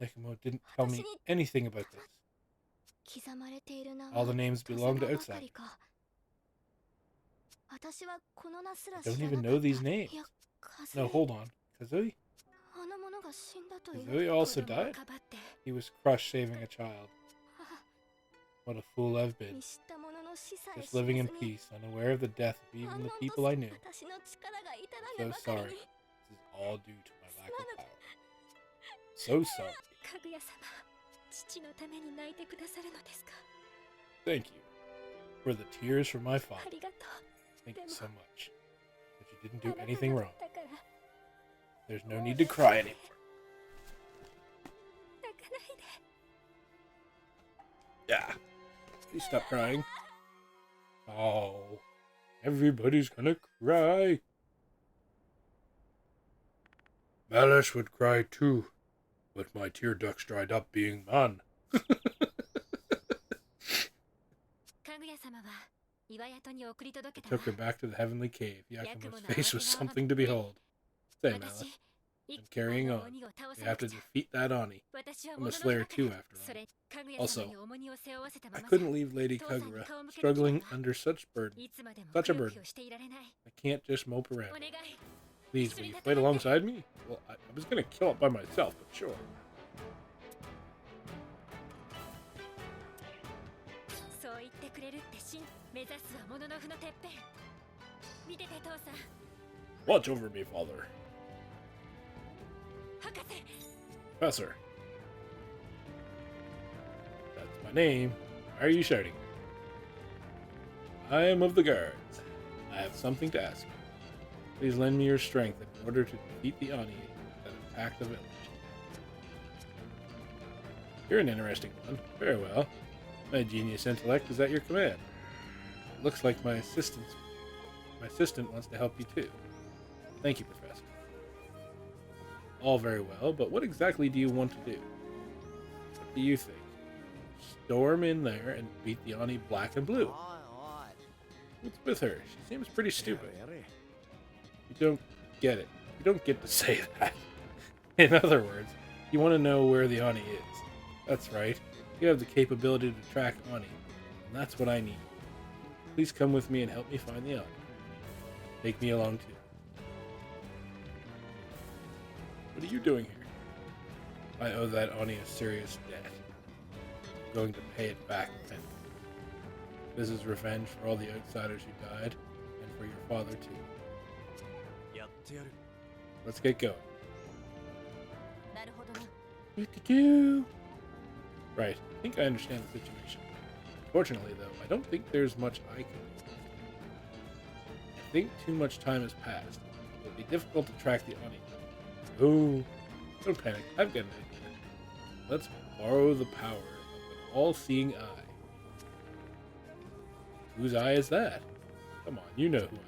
Yakumo didn't tell me anything about this. 刻まれている名は All the names belong to 戸様ばか outsiders. りか。私はこの名すら I 知 don't ら even なか know っ these た。 names. いや、風 No, hold on. Kazooie? あの者が死んだと言 Kazooie う。 also died? He was crushed saving a child. What a fool I've been. 見知った者の死さえ Just 知ら living ず in に peace, unaware of the death of 安 even the 穏 people と I knew. 私の力が至ら So ぬばかり sorry. に。 This is all due to my lack of power. So sorry. かぐや様、父のために泣いてくださるのですか。 Thank you for the tears from my あ father. りがとう。 Thank you so much. But you didn't あ do なた anything が wrong. だから There's no need to cry anymore. 泣かないで。 Yeah. Please stop crying. Oh. Everybody's gonna cry. Malice would cry too, but my tear ducts dried up being man. かぐや様は岩宿に送り届け Took た her わ。 back to the heavenly cave. Yakumo's face was something to behold. Say, Malice. 私、い And carrying あの on. 鬼を倒 We さな have く to ちゃ。 defeat that Ani. 私は I'm 物 a の slayer 中 too, で after そ all. れ、かぐや Also, 様に重荷を背負わせたま I まじゃ。 couldn't leave Lady 父さんに Kagura 顔向けでき struggling れば under such burden, いつまでも such く a よく burden. よしていられない。 I can't just mope around. お願い。 Please, will you fight alongside me? Well, I was gonna kill it by myself, but sure. そう言ってくれるって信目指すはもののふのてっぺん。見てて父さん。 Watch over me, father. 博士。 Professor. That's my name. Why are you shouting? I am of the guards. I have something to ask you. Please lend me your strength in order to defeat the Ani that attacked the village. You're an interesting one. Very well. My genius intellect is at your command. It looks like my assistant wants to help you too. Thank you, Professor. All very well, but what exactly do you want to do? What do you think? Storm in there and beat the Ani black and blue. What's with her? She seems pretty stupid. You don't get it. You don't get to say that. In other words, you want to know where the Ani is. That's right. You have the capability to track Ani, and that's what I need. Please come with me and help me find the Ani. Take me along too. What are you doing here? I owe that Ani a serious debt. I'm going to pay it back with penance. This is revenge for all the outsiders who died, and for your father too. やってやる。 Let's get going. なるほどな。 Do-do-do. Right, I think I understand the situation. Unfortunately, though, I don't think there's much I can do. I think too much time has passed. It will be difficult to track the Ani. Oh, don't panic. I've got an idea. Let's borrow the power of an all-seeing eye. Whose eye is that? Come on, you know who I mean.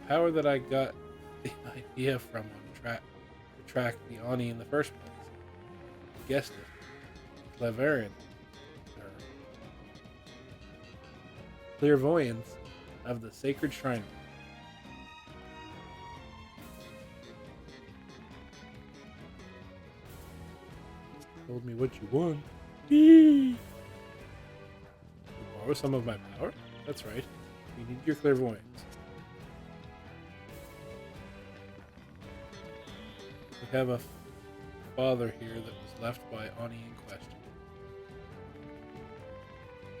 The power that I got the idea from on to track the Ani in the first place. You guessed it. Clairvoyance, or clairvoyance of the sacred shrine. Told me what you want. You borrow some of my power? That's right. We need your clairvoyance. We have a father here that was left by Ani in question.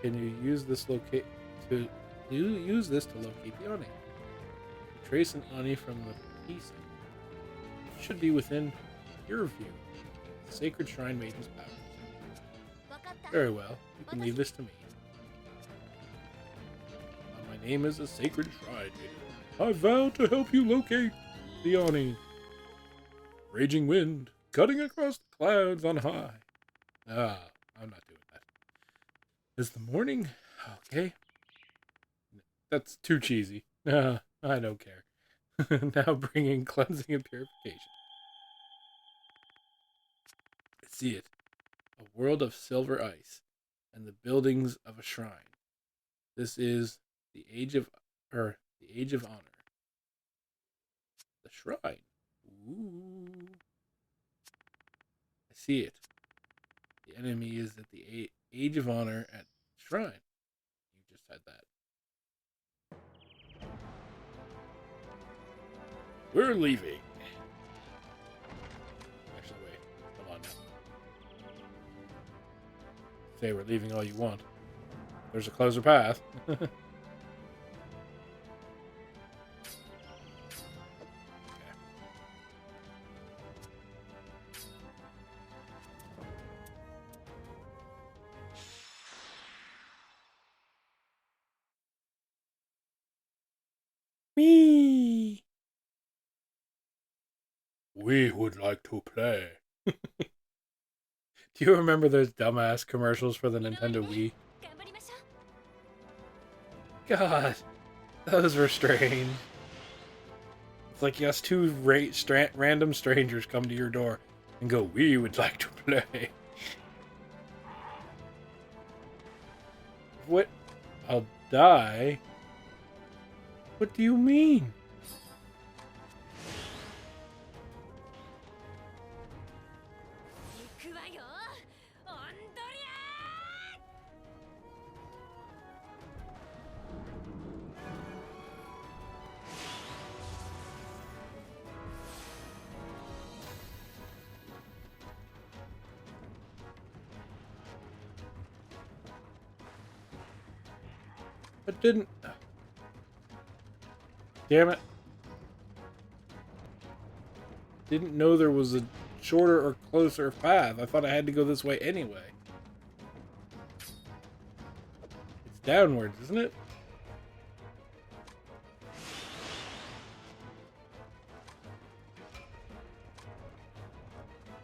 Can you use this to locate the Ani? To trace an Ani from the piece it should be within your view. The sacred shrine maiden's powers. わかった。 Very well. You can leave this to me. My name is the Sacred Shrine Maiden. I vow to help you locate the Ani. Raging wind, cutting across the clouds on high. Ah, I'm not doing that. Is the morning okay? That's too cheesy. I don't care. Now bringing cleansing and purification. I see it. A world of silver ice and the buildings of a shrine. This is the age of honor. The shrine. Ooh. I see it. The enemy is at the Age of Honor at Shrine. You just said that. We're leaving. Actually, wait. Hold on now. Say we're leaving all you want. There's a closer path. Me. We would like to play. Do you remember those dumbass commercials for the Nintendo Wii? 頑張りましょう God, those were strange. It's like yes, two random strangers come to your door and go, "We would like to play." What? I'll die? What do you mean? I didn't. Damn it. Didn't know there was a shorter or closer path. I thought I had to go this way anyway. It's downwards, isn't it?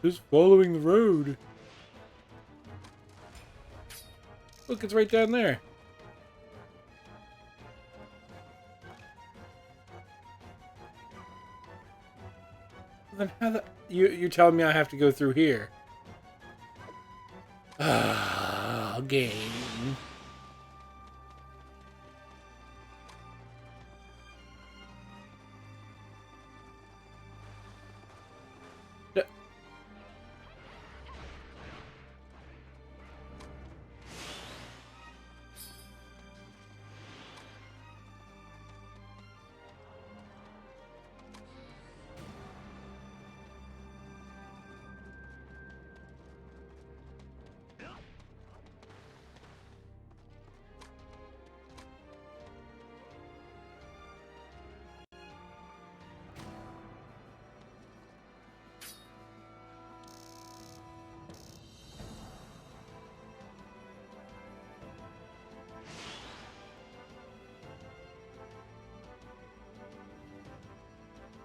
Just following the road. Look, it's right down there. Then how the... You're telling me I have to go through here? Ah, game.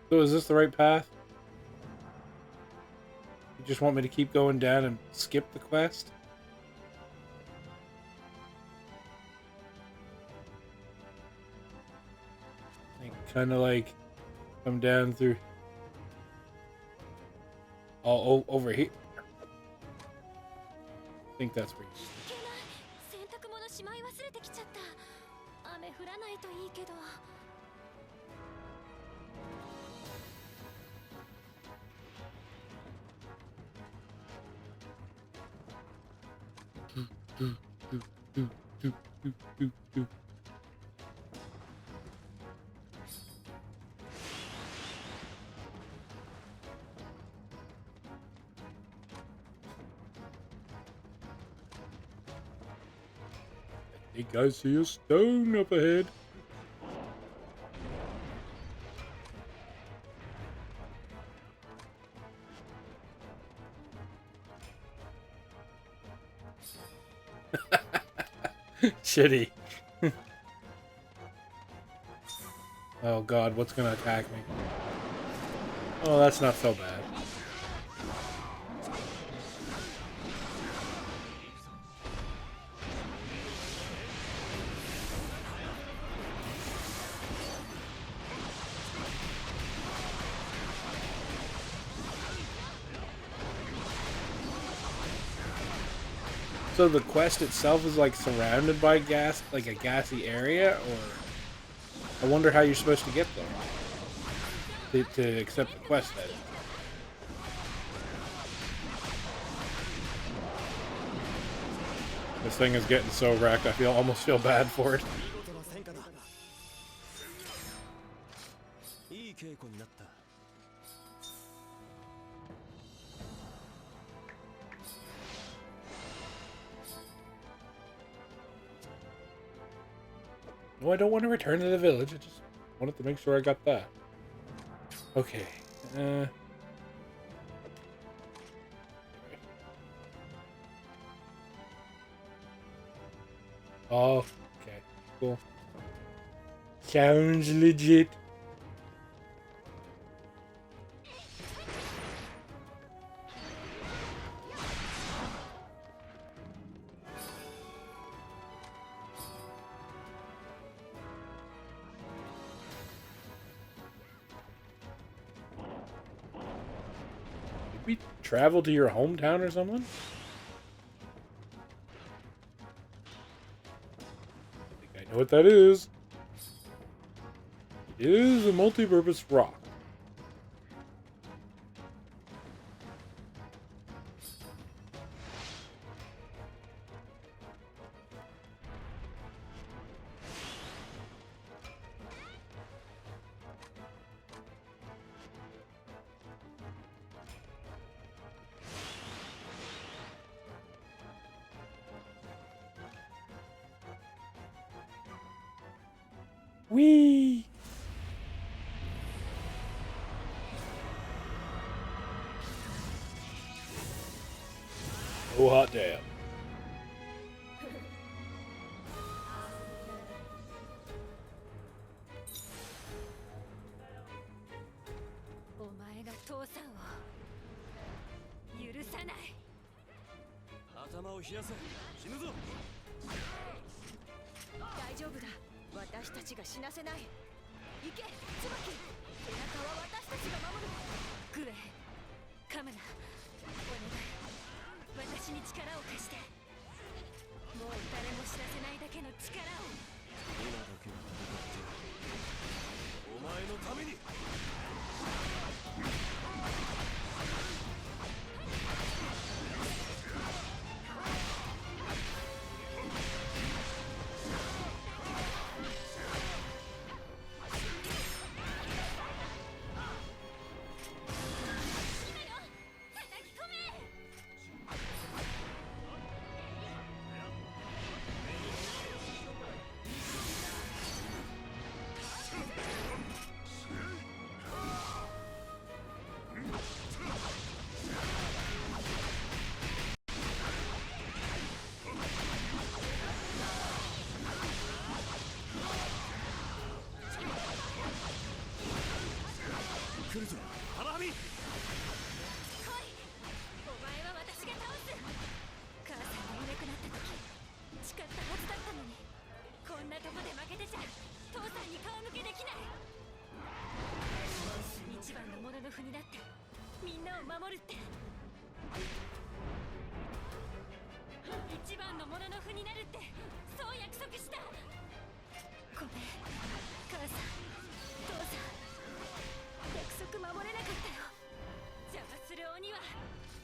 So is this the right path? You just want me to keep going down and skip the quest? Kind of like come down through all over here. I think that's where you... 洗濯物しまい忘れてきちゃった。雨降らないといいけど。I think I see a stone up ahead. Shitty. Oh god, what's gonna attack me? Oh, that's not so bad. So the quest itself is like surrounded by gas, like a gassy area, or I wonder how you're supposed to get there to accept the quest. Then. This thing is getting so wrecked, I almost feel bad for it. 見事な戦果だ。いい稽古になった。 No, I don't want to return to the village. I just wanted to make sure I got that. Okay. Oh, okay. Cool. Sounds legit. We travel to your hometown or something? I think I know what that is. It is a multi-purpose rock. Whee! Oh, hot damn. お前が父さんを許さない。頭を冷やせ。死ぬぞ。大丈夫だ。私たちが死なせない。行け、椿。背中は私たちが守る。グエ、カムナ、お願い。私に力を貸して。もう誰も知らせないだけの力を。今だけは戦ってやる。お前のために。 来るぞ、花見。来い。お前は私が倒す。母さんがいなくなった時誓ったはずだったのに、こんなとこで負けてちゃ父さんに顔向けできない。一番のもののふになってみんなを守るって。一番のもののふになるってそう約束した。ごめん、母さん、父さん。 約束守れなかったよ。邪魔する鬼は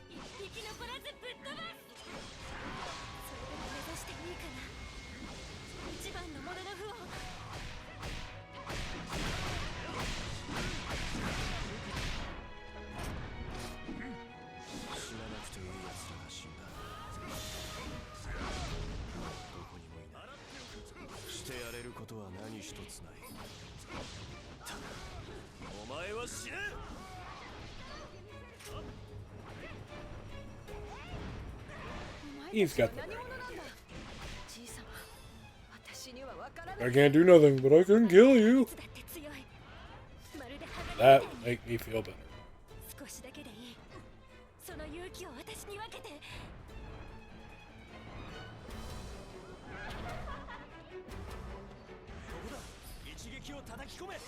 一匹残らずぶっ飛ばす。それでも目指していいかな。一番のものの符を。死ななくていい奴らが死んだ。どこにもいない。してやれることは何一つない。ただ お前は死ね。 He's got the I can't do nothing, but I can kill you. That will make me feel better. 少しだけでいい。その勇気を私に分けて。ここだ。一撃を叩き込め。 う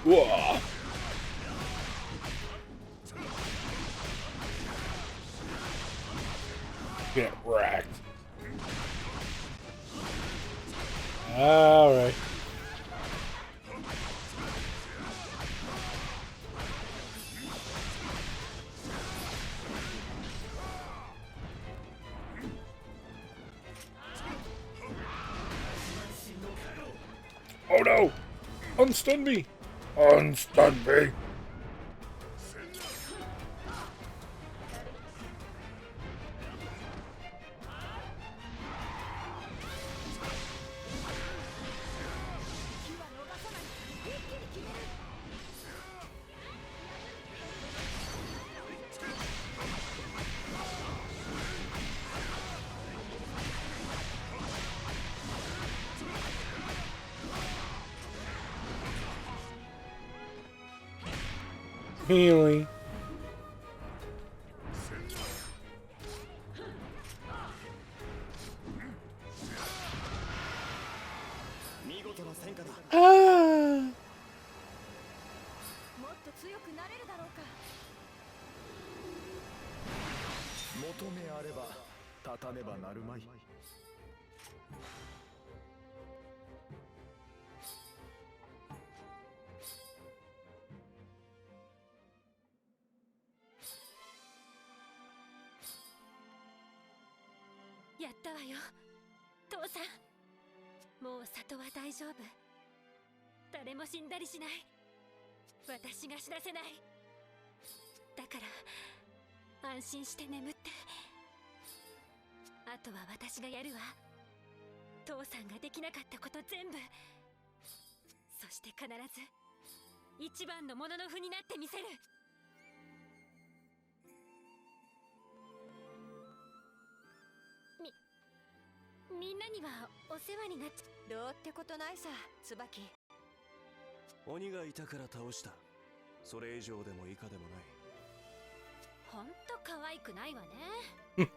Whoa. Get wrecked. Alright. Oh no! Unstun me! Unstun me! Healing. 見事な戦果だ。ああ。もっと強くなれるだろうか。求めあれば立たねばなるまい。やったわよ父さん。もう里は大丈夫。誰も死んだりしない。私が死なせない。だから安心して眠って。あとは私がやるわ。父さんができなかったこと全部。そして必ず一番のもののふになってみせる。みんなにはお世話になっちゃ。どうってことないさ、椿。鬼がいたから倒した。それ以上でも以下でもない。ほんと可愛くないわね。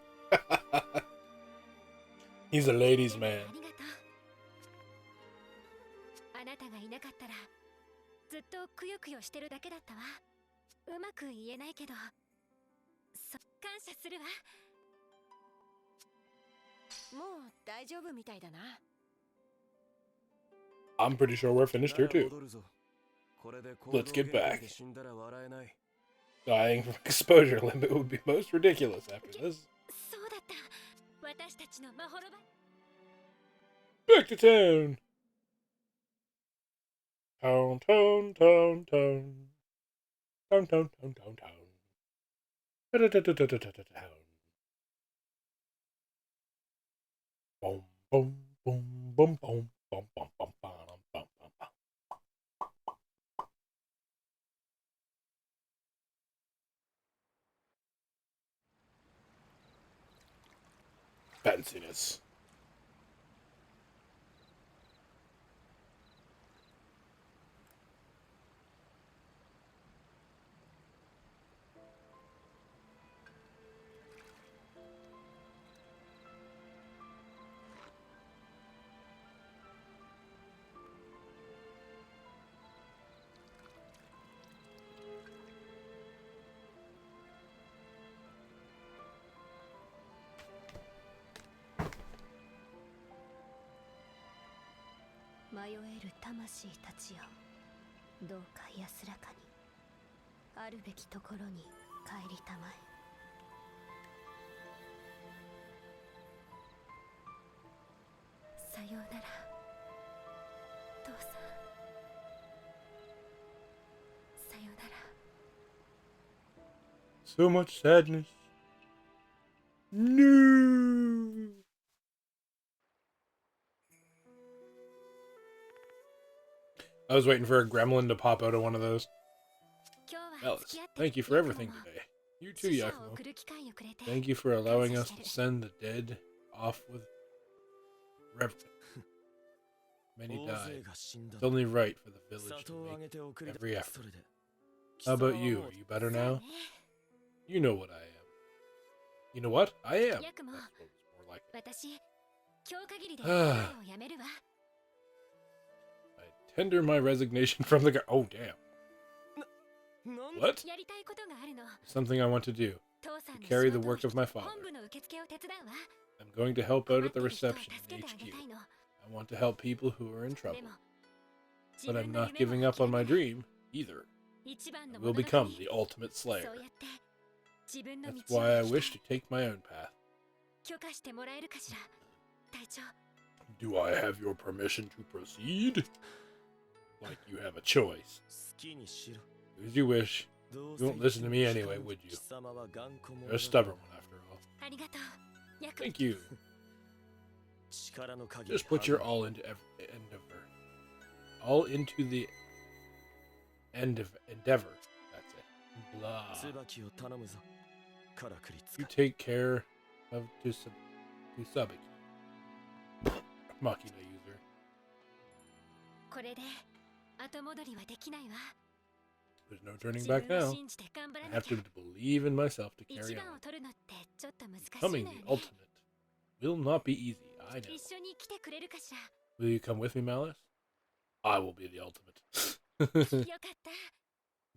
He's a ladies' man. ありがとう。あなたがいなかったらずっとくよくよしてるだけだったわ。うまく言えないけど、感謝するわ。もう大丈夫みたいだな。I'm pretty sure we're finished here too. 戻るぞ。これで Let's get back. 死んだら笑えない。 Dying from exposure limit would be most ridiculous after this. そうだった。私たちのまほろば。 Back to town. Town, town, town, town. Town, town, town, town, town. Town. Boom, boom, boom, boom, boom, boom, boom, boom, boom, boom, boom. Fanciness.迷える魂たちよ、どうか安らかにあるべきところに帰りたまえ。さようなら父さん。さようなら。 So much sadness. No. I was waiting for a gremlin to pop out of one of those. Alice, thank you for everything today. You too, Yakumo. Thank you for allowing us to send the dead off with reverence. Many died. It's only right for the village to make every effort. How about you? Are you better now? You know what I am. You know what? I am. That's what it's more like it. I tender my resignation from the... Oh, damn. なん What? やりたいことがあるの。 Something I want to do. 父さん To の carry 仕 the 事を work of my father. 本部の受付を手伝うわ。 I'm going to help 困 out っ at the てる人を reception 助 in けてあげ HQ. たいの。 I want to help people who are in で trouble. も、 But 自 I'm 分の not 夢 giving も up on my 諦めない dream, either. 一番の I も will のの become 国 the ultimate そう slayer. やって自分の That's 道を why I 行きた wish い to take my own path. 許可してもらえるかしら、隊長。 Do I have your permission to proceed? Like you have a choice. 好きにしろ Do as you wish. どう You won't listen to me anyway, would you? 貴様は頑固者 You're a stubborn one, after all. ありがとう。ヤク。 Thank you. 力の限り Just put your all into endeavor. All into the end of endeavor. That's it. Blah. 椿を頼むぞからくりつ You か take care of Tusabiki. Machina user. これで後戻りはできないわ。 There's no turning 自 back 分を now. 信じて頑張ら I な have きゃ to。believe in myself to 一 carry 番を on. 取るのってちょっと難しい Becoming のよ the ね。 ultimate will not be easy, I know. 一緒に来てくれるかしら。 Will you come with me, Malice? I will be the ultimate. よかった。こ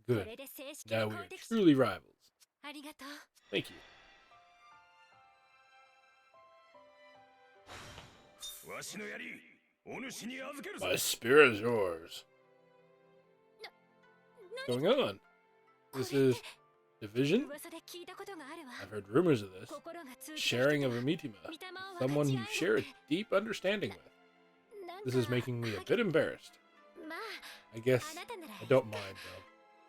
Good. れで正式 Now な we 公 are 的 truly rivals. ありがとう。 Thank you. わしの槍お主に預けるぞ My spirit is yours. What's going on? This is division? 噂で聞いたことがあるわ。 I've heard rumors of this. 心が通じた Sharing 人 of が a mitima. 御霊を Someone 分 you かち share 合 a う deep understanding with. なんか This is making me a bit embarrassed. まあ、 I guess あなたなら I don't mind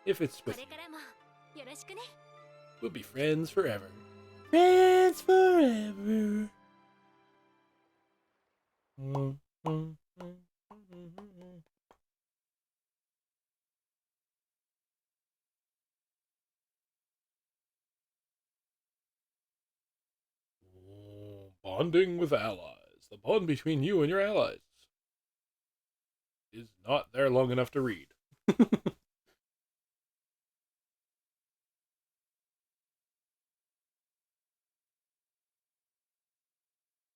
though. If it's こ with れ you, からもよろしくね。 we'll be friends forever. Friends forever. Bonding with allies. The bond between you and your allies is not there long enough to read.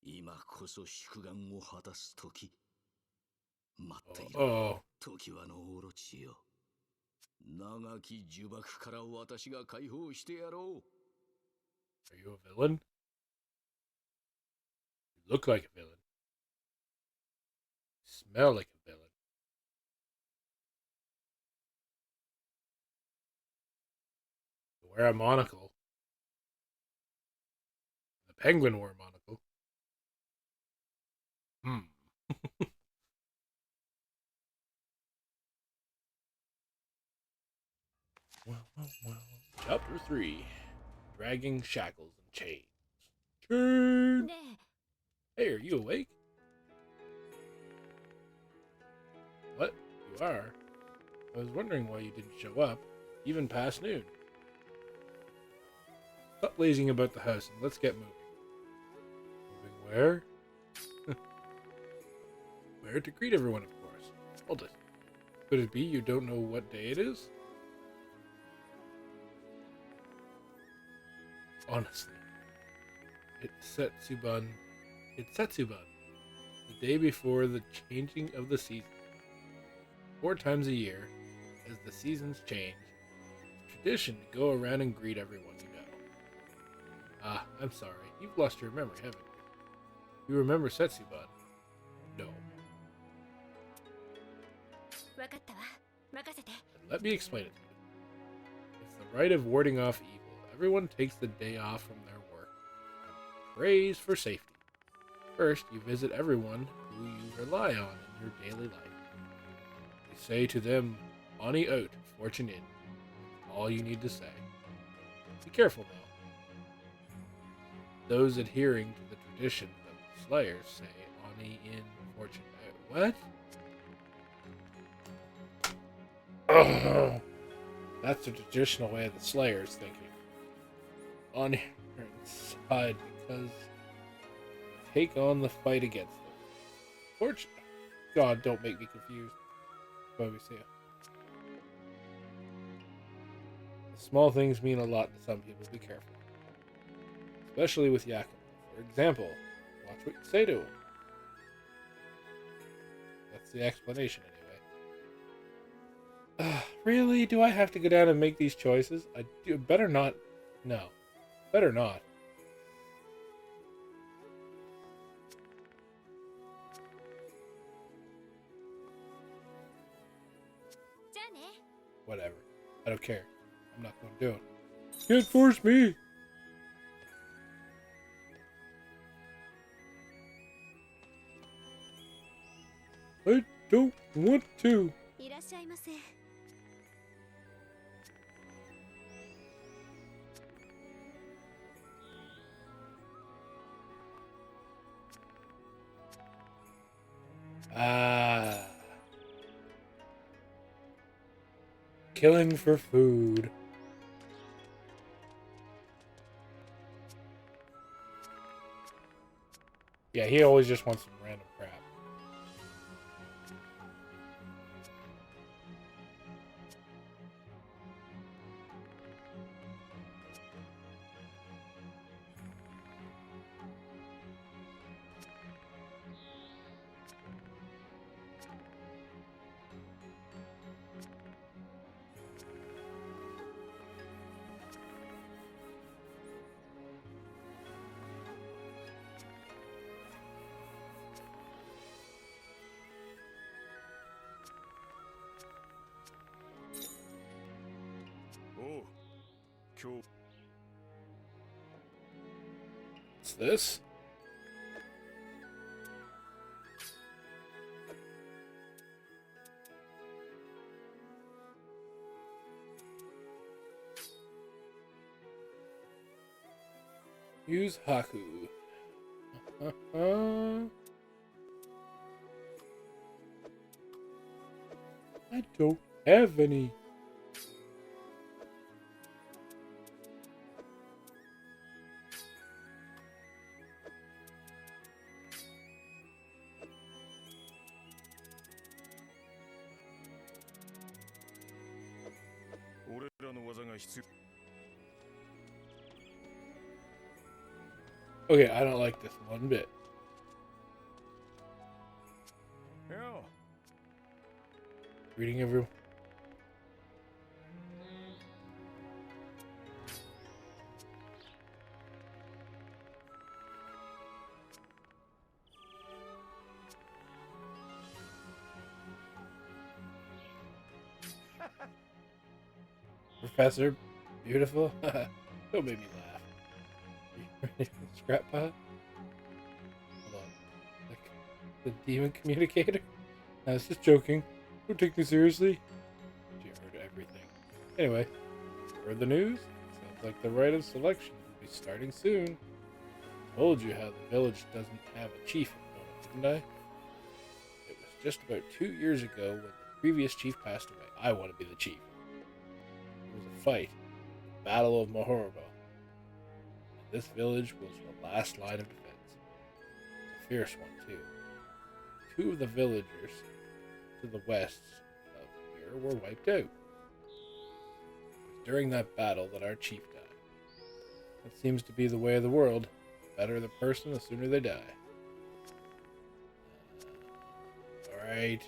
今こそ祝願を果たす時。待ってい Oh, ろ。時はのオロチよ。長き呪縛から私が解放してやろう。 are you a villain? You look like a villain. You smell like a villain. You wear a monocle. The penguin wore a monocle. Well. Chapter 3. Dragging shackles and chains. Chains! ね Hey, are you awake? What? You are? I was wondering why you didn't show up, even past noon. Stop lazing about the house and let's get moving. Moving where? Where to greet everyone, of course. Hold it. Could it be you don't know what day it is? Honestly. It's Setsuban. The day before the changing of the season. 4 times a year, as the seasons change, it's tradition to go around and greet everyone you know. Ah, I'm sorry. You've lost your memory, haven't you? You remember Setsuban? No. わかったわ。任せて。 Then let me explain it to you. It's the rite of warding off evil. Everyone takes the day off from their work and prays for safety. First, you visit everyone who you rely on in your daily life. You say to them, Ani out, fortune in. All you need to say. Be careful, though. Those adhering to the tradition of the Slayers say Ani in, fortune out. What? Oh, that's the traditional way of the Slayers thinking. On your side because take on the fight against them. Fortune. God, don't make me confused. Why we say it. The small things mean a lot to some people. Be careful, especially with Yakima. For example, watch what you say to him. That's the explanation, anyway. Really? Do I have to go down and make these choices? I do. Better not. No. Better not. Whatever. I don't care. I'm not going to do it. Can't force me. I don't want to. いらっしゃいませ。Ah. Killing for food. Yeah, he always just wants some random crap. Oh, 今日 What's this? Use Haku. I don't have any. Okay, I don't like this one bit. Yeah. Reading everyone. Professor, beautiful. Don't make me laugh. You ready for the scrap pile? Hold on. Like the demon communicator? I was just joking. Don't take me seriously. You heard everything. Anyway, heard the news? Sounds like the rite of selection will be starting soon. Told you how the village doesn't have a chief at the moment, didn't I? It was just about 2 years ago when the previous chief passed away. I want to be the chief. It was a fight, the Battle of Mahoroba. And this village was the last line of defense. It's a fierce one, too. 2 of the villagers to the west of here were wiped out. It was during that battle that our chief died. That seems to be the way of the world. The better the person, the sooner they die. Alright.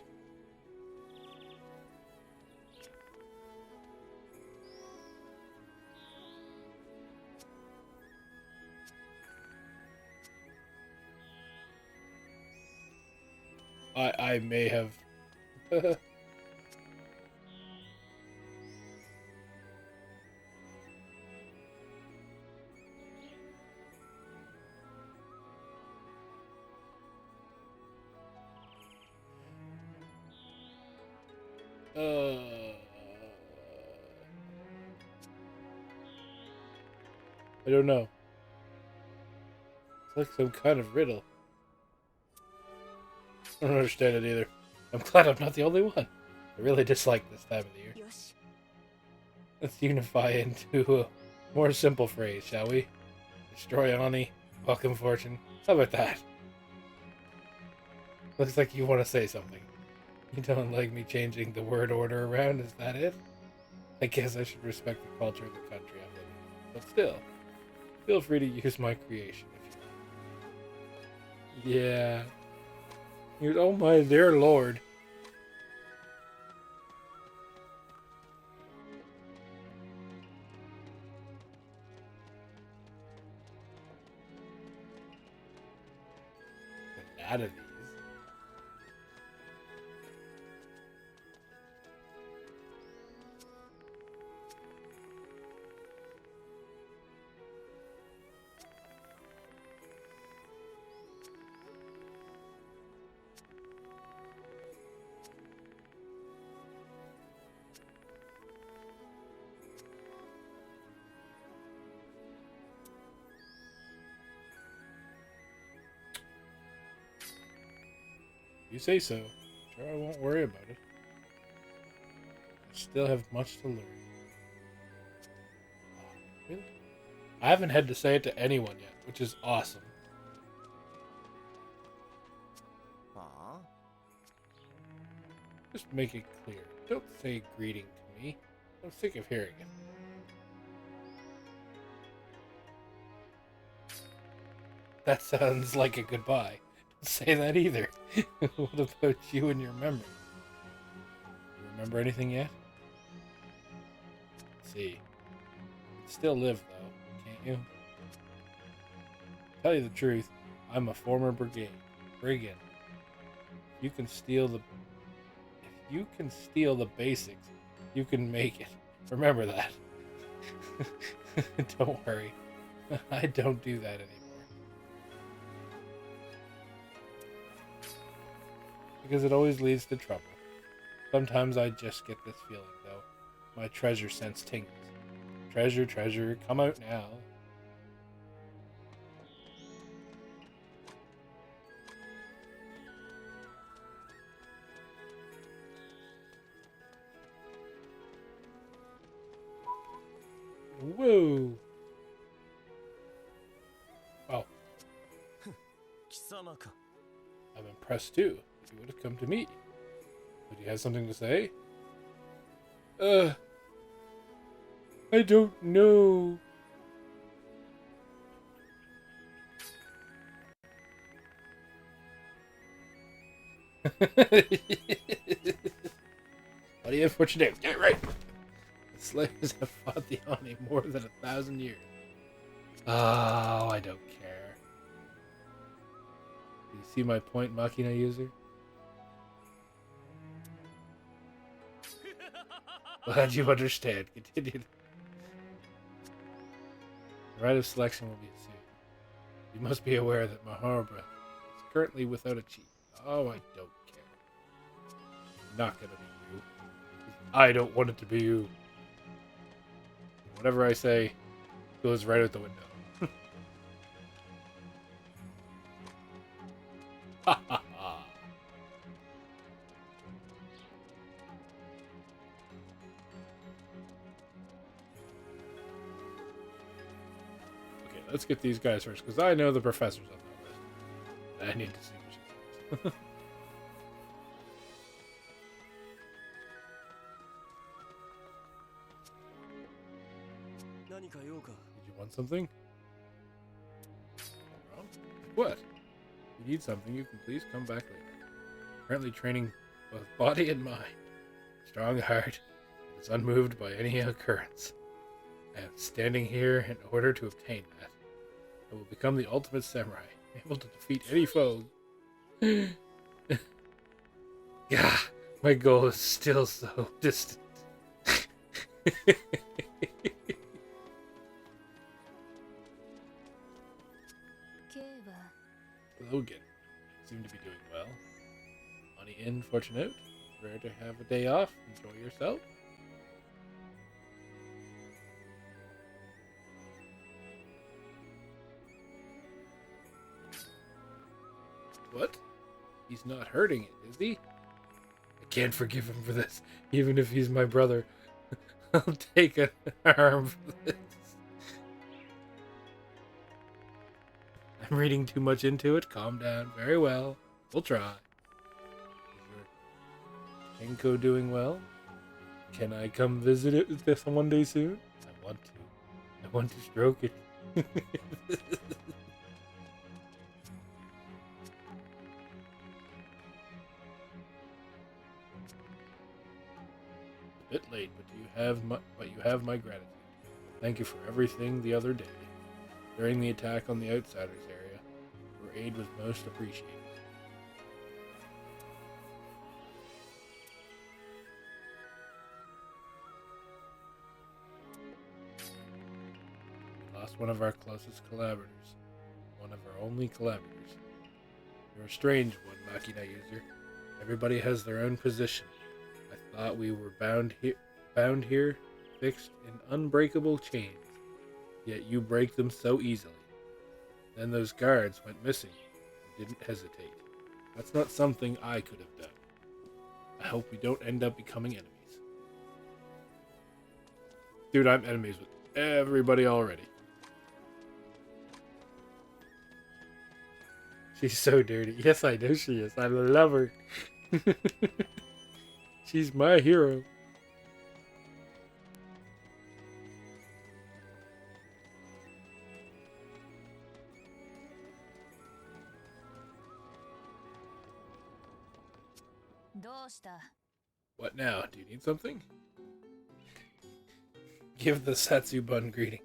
I may have I don't know. It's like some kind of riddle. I don't understand it either. I'm glad I'm not the only one. I really dislike this time of the year. よし Let's unify into a more simple phrase, shall we? Destroy Ani, welcome fortune. How about that? Looks like you want to say something. You don't like me changing the word order around, is that it? I guess I should respect the culture of the country I'm living in. But still, feel free to use my creation if you like. Yeah. Oh my dear lord. out of these. You say so. Sure, I won't worry about it. I still have much to learn. Oh, really? I haven't had to say it to anyone yet, which is awesome. Just make it clear. Don't say greeting to me. I'm sick of hearing it. That sounds like a goodbye. Don't say that either. What about you and your memory? You remember anything yet? Let's see. Still live, though, can't you? Tell you the truth, I'm a former brigand. If you can steal the basics, you can make it. Remember that. Don't worry. I don't do that anymore. Because it always leads to trouble. Sometimes I just get this feeling, though. My treasure sense tingles. Treasure, treasure, come out now. Whoa! Oh. I'm impressed too. He would have come to meet you. But he has something to say? I don't know. What do you have for today? Get it right. The Slayers have fought the Oni more than 1,000 years. Oh, I don't care. Do you see my point, Machina user? Glad you understand. Continue. The rite of selection will be soon. You must be aware that Mahabra is currently without a chief. Oh, I don't care. Not gonna be you. I don't want it to be you. Whatever I say goes right out the window. Ha ha ha. Okay, let's get these guys first, because I know the professor's on that list. I need to see what she says. Did you want something? What? If you need something, you can please come back later. Currently training both body and mind. Strong heart, and is unmoved by any occurrence. I am standing here in order to obtain that. I will become the ultimate samurai, able to defeat any foe. Yeah, my goal is still so distant. Logan seem to be doing well. Money in, fortune out. Rare to have a day off. Enjoy yourself. What? He's not hurting it, is he? I can't forgive him for this, even if he's my brother. I'll take an arm for this. I'm reading too much into it. Calm down. Very well. We'll try. Is your Kenko doing well? Can I come visit it this one day soon? I want to. I want to stroke it. A bit late, but you have my gratitude. Thank you for everything the other day. During the attack on the Outsiders area, your aid was most appreciated. lost one of our closest collaborators. One of our only collaborators. You're a strange one, Machina user. Everybody has their own position. I thought we were bound here, fixed in unbreakable chains. Yet you break them so easily. Then those guards went missing. You didn't hesitate. That's not something I could have done. I hope we don't end up becoming enemies. Dude, I'm enemies with everybody already. She's so dirty. Yes, I know she is. I love her. She's my hero. What now? Do you need something? Give the Satsubun greeting.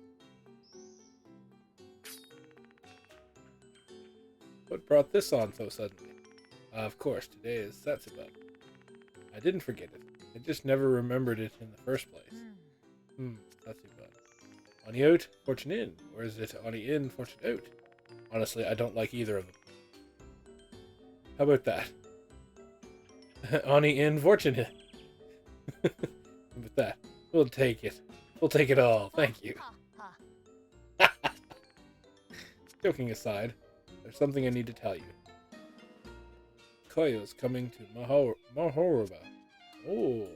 What brought this on so suddenly? Of course, today is Satsubun. I didn't forget it. I just never remembered it in the first place. Satsubun. Oni out, fortune in. Or is it Oni in, fortune out? Honestly, I don't like either of them. How about that? Oni in, fortune in. How about that? We'll take it. We'll take it all. Thank you. Joking aside, there's something I need to tell you. Koyo's coming to Mahoroba. Oh.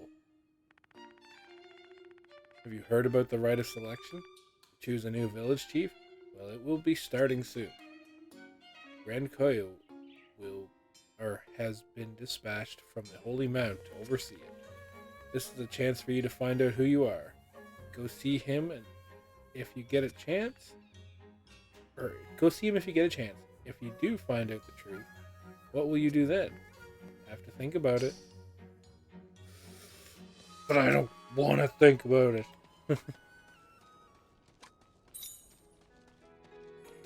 Have you heard about the rite of selection? To choose a new village chief? Well, it will be starting soon. Grand Koyo has been dispatched from the Holy Mount to oversee it. This is a chance for you to find out who you are. Go see him, and if you get a chance, If you do find out the truth, what will you do then? Have to think about it. But I don't want to think about it.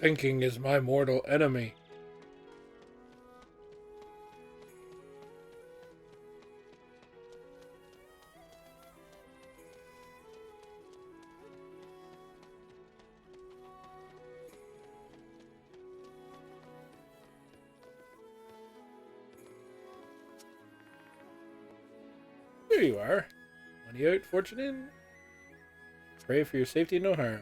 Thinking is my mortal enemy. There you are. Money out, fortune in. Pray for your safety and no harm.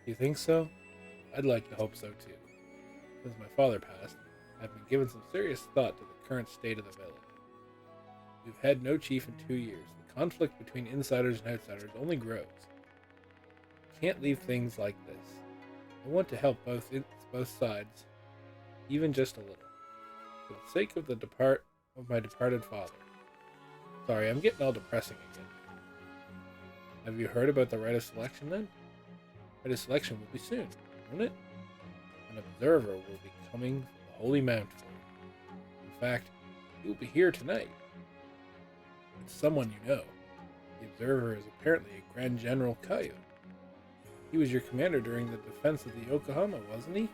You think so? I'd like to hope so too. Since my father passed, I've been giving some serious thought to the current state of the village. We've had no chief in 2 years. The conflict between insiders and outsiders only grows. Can't leave things like this. I want to help both sides, even just a little, for the sake of my departed father. Sorry, I'm getting all depressing again. Have you heard about the rite of selection then? Rite of selection will be soon, won't it? An observer will be coming from the Holy Mount for you. In fact, he will be here tonight. It's someone you know. The observer is apparently a Grand General Kaio. He was your commander during the defense of the Yokohama, wasn't he?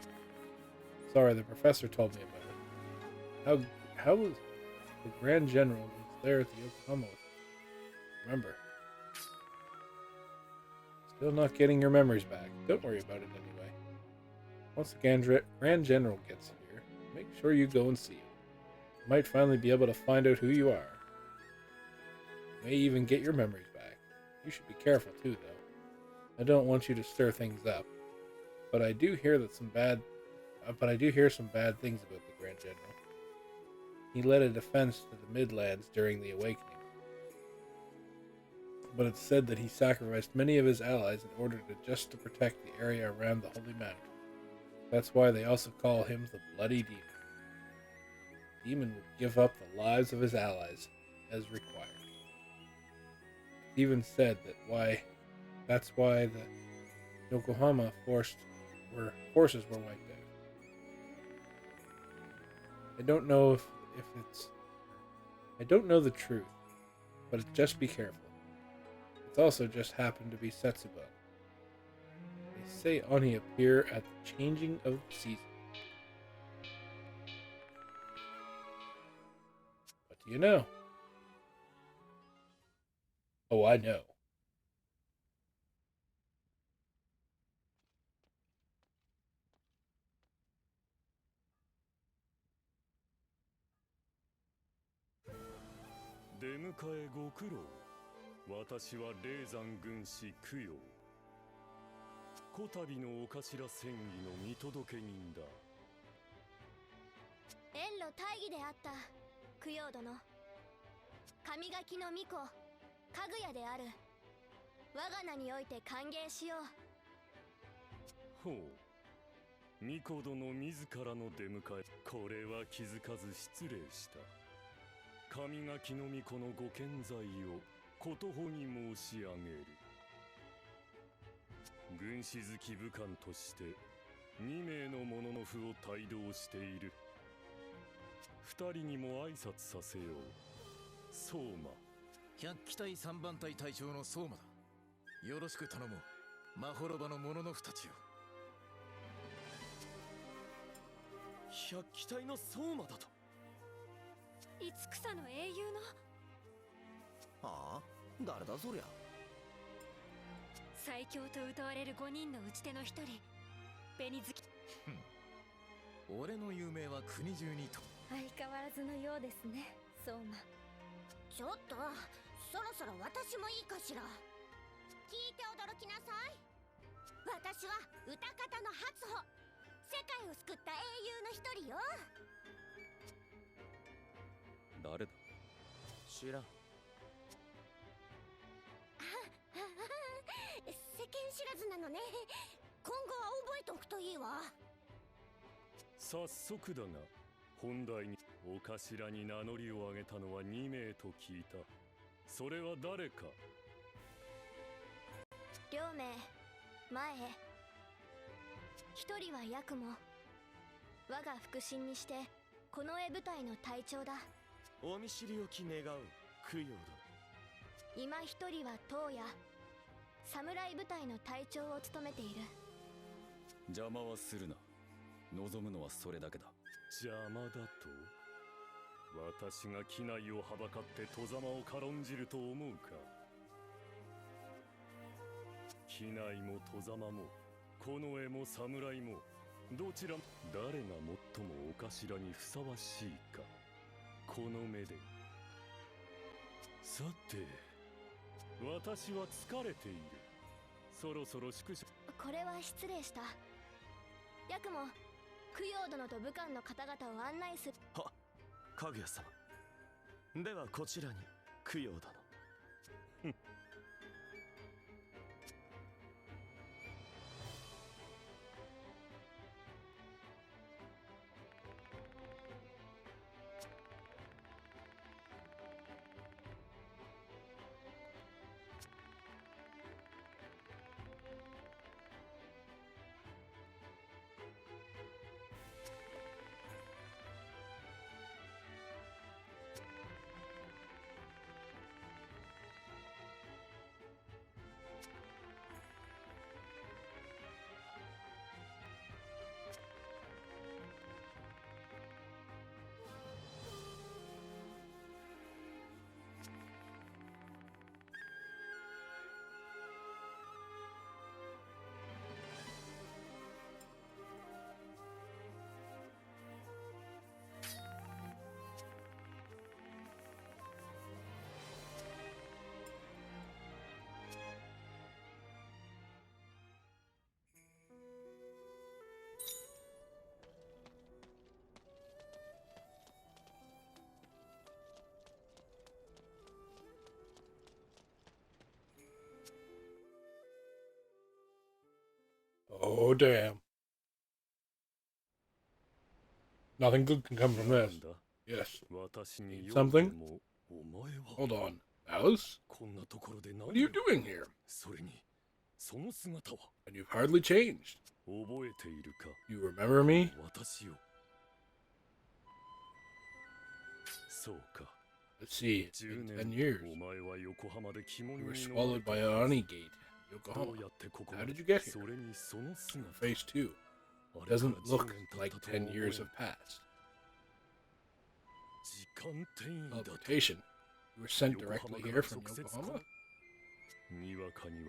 Sorry, the professor told me about it. How was the Grand General was there at the Yokohama? Remember. Still not getting your memories back. Don't worry about it anyway. Once the Grand General gets here, make sure you go and see him. You might finally be able to find out who you are. You may even get your memories back. You should be careful too, though. I don't want you to stir things up, but I do hear some bad things about the Grand General. He led a defense to the Midlands during the Awakening, but it's said that he sacrificed many of his allies in order to protect the area around the Holy Mount. That's why they also call him the Bloody Demon. The demon would give up the lives of his allies as required. It's even said that's why the Yokohama forces were wiped out. I don't know I don't know the truth, but just be careful. It's also just happened to be Setsuba. They say Oni appear at the changing of the season. What do you know? Oh, I know.出迎えご苦労。私は霊山軍師供養。こたびのお頭戦議の見届け人だ。遠路大義であった供養殿。神垣の巫女かぐやである。我が名において歓迎しよう。ほう。巫女殿自らの出迎え。これは気づかず失礼した。神垣の巫女のご健在をことほに申し上げる。軍師好き武官として2名の者の符を帯同している。2人にも挨拶させよう。相馬。百鬼隊3番隊隊長の相馬だ。よろしく頼もう。まほろばの者の二ちよ。百鬼隊の相馬だと。五草の英雄の。はあ、誰だそりゃ。最強と謳われる5人の打ち手の一人、紅月。俺の有名は国中にと。相変わらずのようですね、相馬。ちょっとそろそろ私もいいかしら。聞いて驚きなさい。私は歌方の初穂、世界を救った英雄の一人よ。誰だ。知らん。世間知らずなのね。今後は覚えておくといいわ。早速だが本題に。お頭に名乗りを上げたのは2名と聞いた。それは誰か。両名前へ。一人は八雲。我が腹心にしてこの絵部隊の隊長だ。お見知りおき願う供養今一人は東野。侍部隊の隊長を務めている。邪魔はするな。望むのはそれだけだ。邪魔だと。私が機内をはばかって戸様を軽んじると思うか。機内も戸様もこの絵も侍もどちらも誰が最もお頭にふさわしいか、この目で。さて私は疲れている。そろそろ宿舎。これは失礼した。八雲、供養殿と武官の方々を案内する。は、かぐや様。ではこちらに供養殿。Oh, damn. Nothing good can come from this. Yes. Something? Hold on. Alice? What are you doing here? And you've hardly changed. You remember me? Let's see, it's been 10 years. You were swallowed by a honey gate. Yokohama. How did you get here? Your face too. It doesn't look like 10 years have passed. Teleportation. You were sent directly here from Yokohama?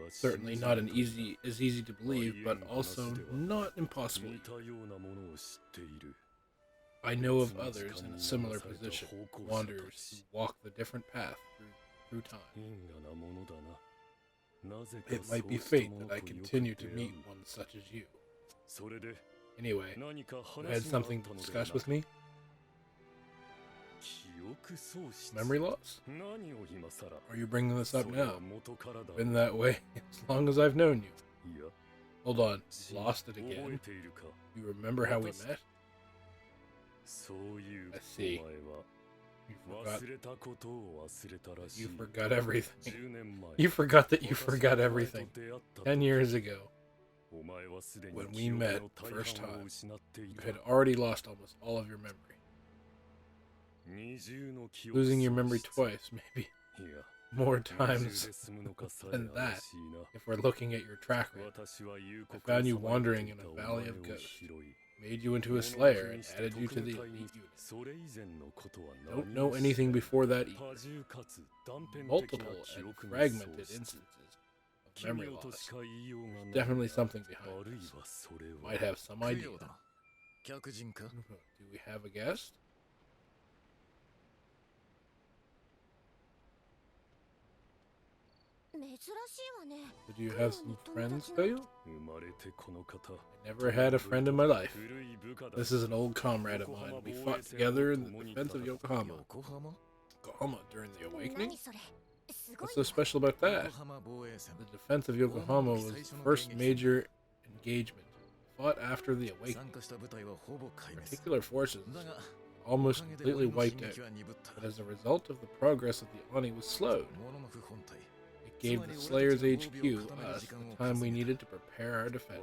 Certainly not as easy to believe, but also not impossible. I know of others in a similar position, wanderers who walk the different path through time. It might be fate that I continue to meet one such as you. Anyway, you had something to discuss with me? Memory loss? Are you bringing this up now? Been that way as long as I've known you. Hold on, lost it again? You remember how we met? I see. You forgot everything. You forgot that you forgot everything. 10 years ago, when we met the first time, you had already lost almost all of your memory. Losing your memory twice, maybe more times than that, if we're looking at your track record. I found you wandering in a valley of ghosts, made you into a slayer, and added you to the elite unit. Don't know anything before that either. Multiple and fragmented instances of memory loss. There's definitely something behind this. Might have some idea. Do we have a guest? Did you have some friends, Koyo? I never had a friend in my life. This is an old comrade of mine. We fought together in the defense of Yokohama. Yokohama during the awakening? What's so special about that? The defense of Yokohama was the first major engagement, fought after the awakening. Particular forces almost completely wiped out, but as a result of the progress of the Oni was slowed. It gave the Slayers HQ us the time we needed to prepare our defense.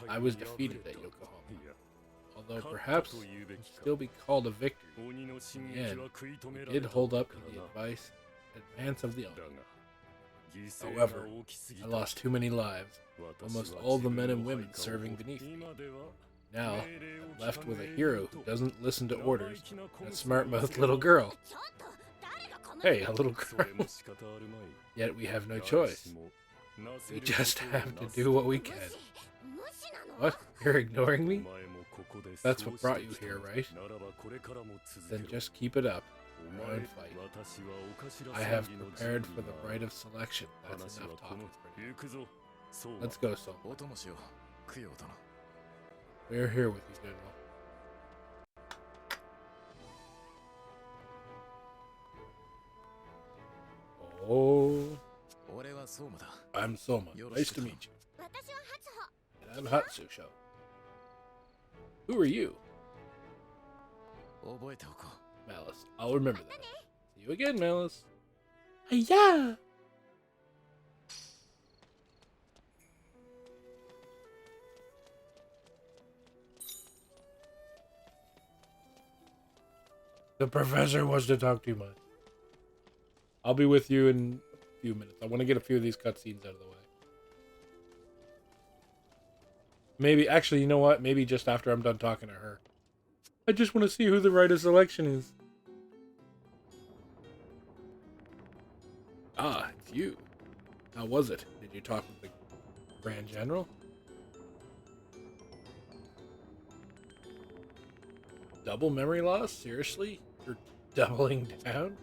I was defeated at Yokohama, although perhaps it can still be called a victory. In the end, we did hold up to the advance of the Oni. However, I lost too many lives, almost all the men and women serving beneath me. Now, I'm left with a hero who doesn't listen to orders, and a smart-mouthed little girl. Hey, a little girl. Yet we have no choice. We just have to do what we can. What? You're ignoring me? That's what brought you here, right? Then just keep it up. Try and fight. I have prepared for the rite of selection. That's enough talking for now. Let's go, Soma. We're here with you, General. Oh, I'm Soma. Nice to meet you. And I'm Hatsusho. Who are you? Malice. I'll remember that. See you again, Malice. Hiya! The professor wants to talk too much. I'll be with you in a few minutes. I want to get a few of these cutscenes out of the way. Maybe, actually, you know what? Maybe just after I'm done talking to her. I just want to see who the writer selection is. Ah, it's you. How was it? Did you talk with the Grand General? Double memory loss? Seriously? You're doubling down?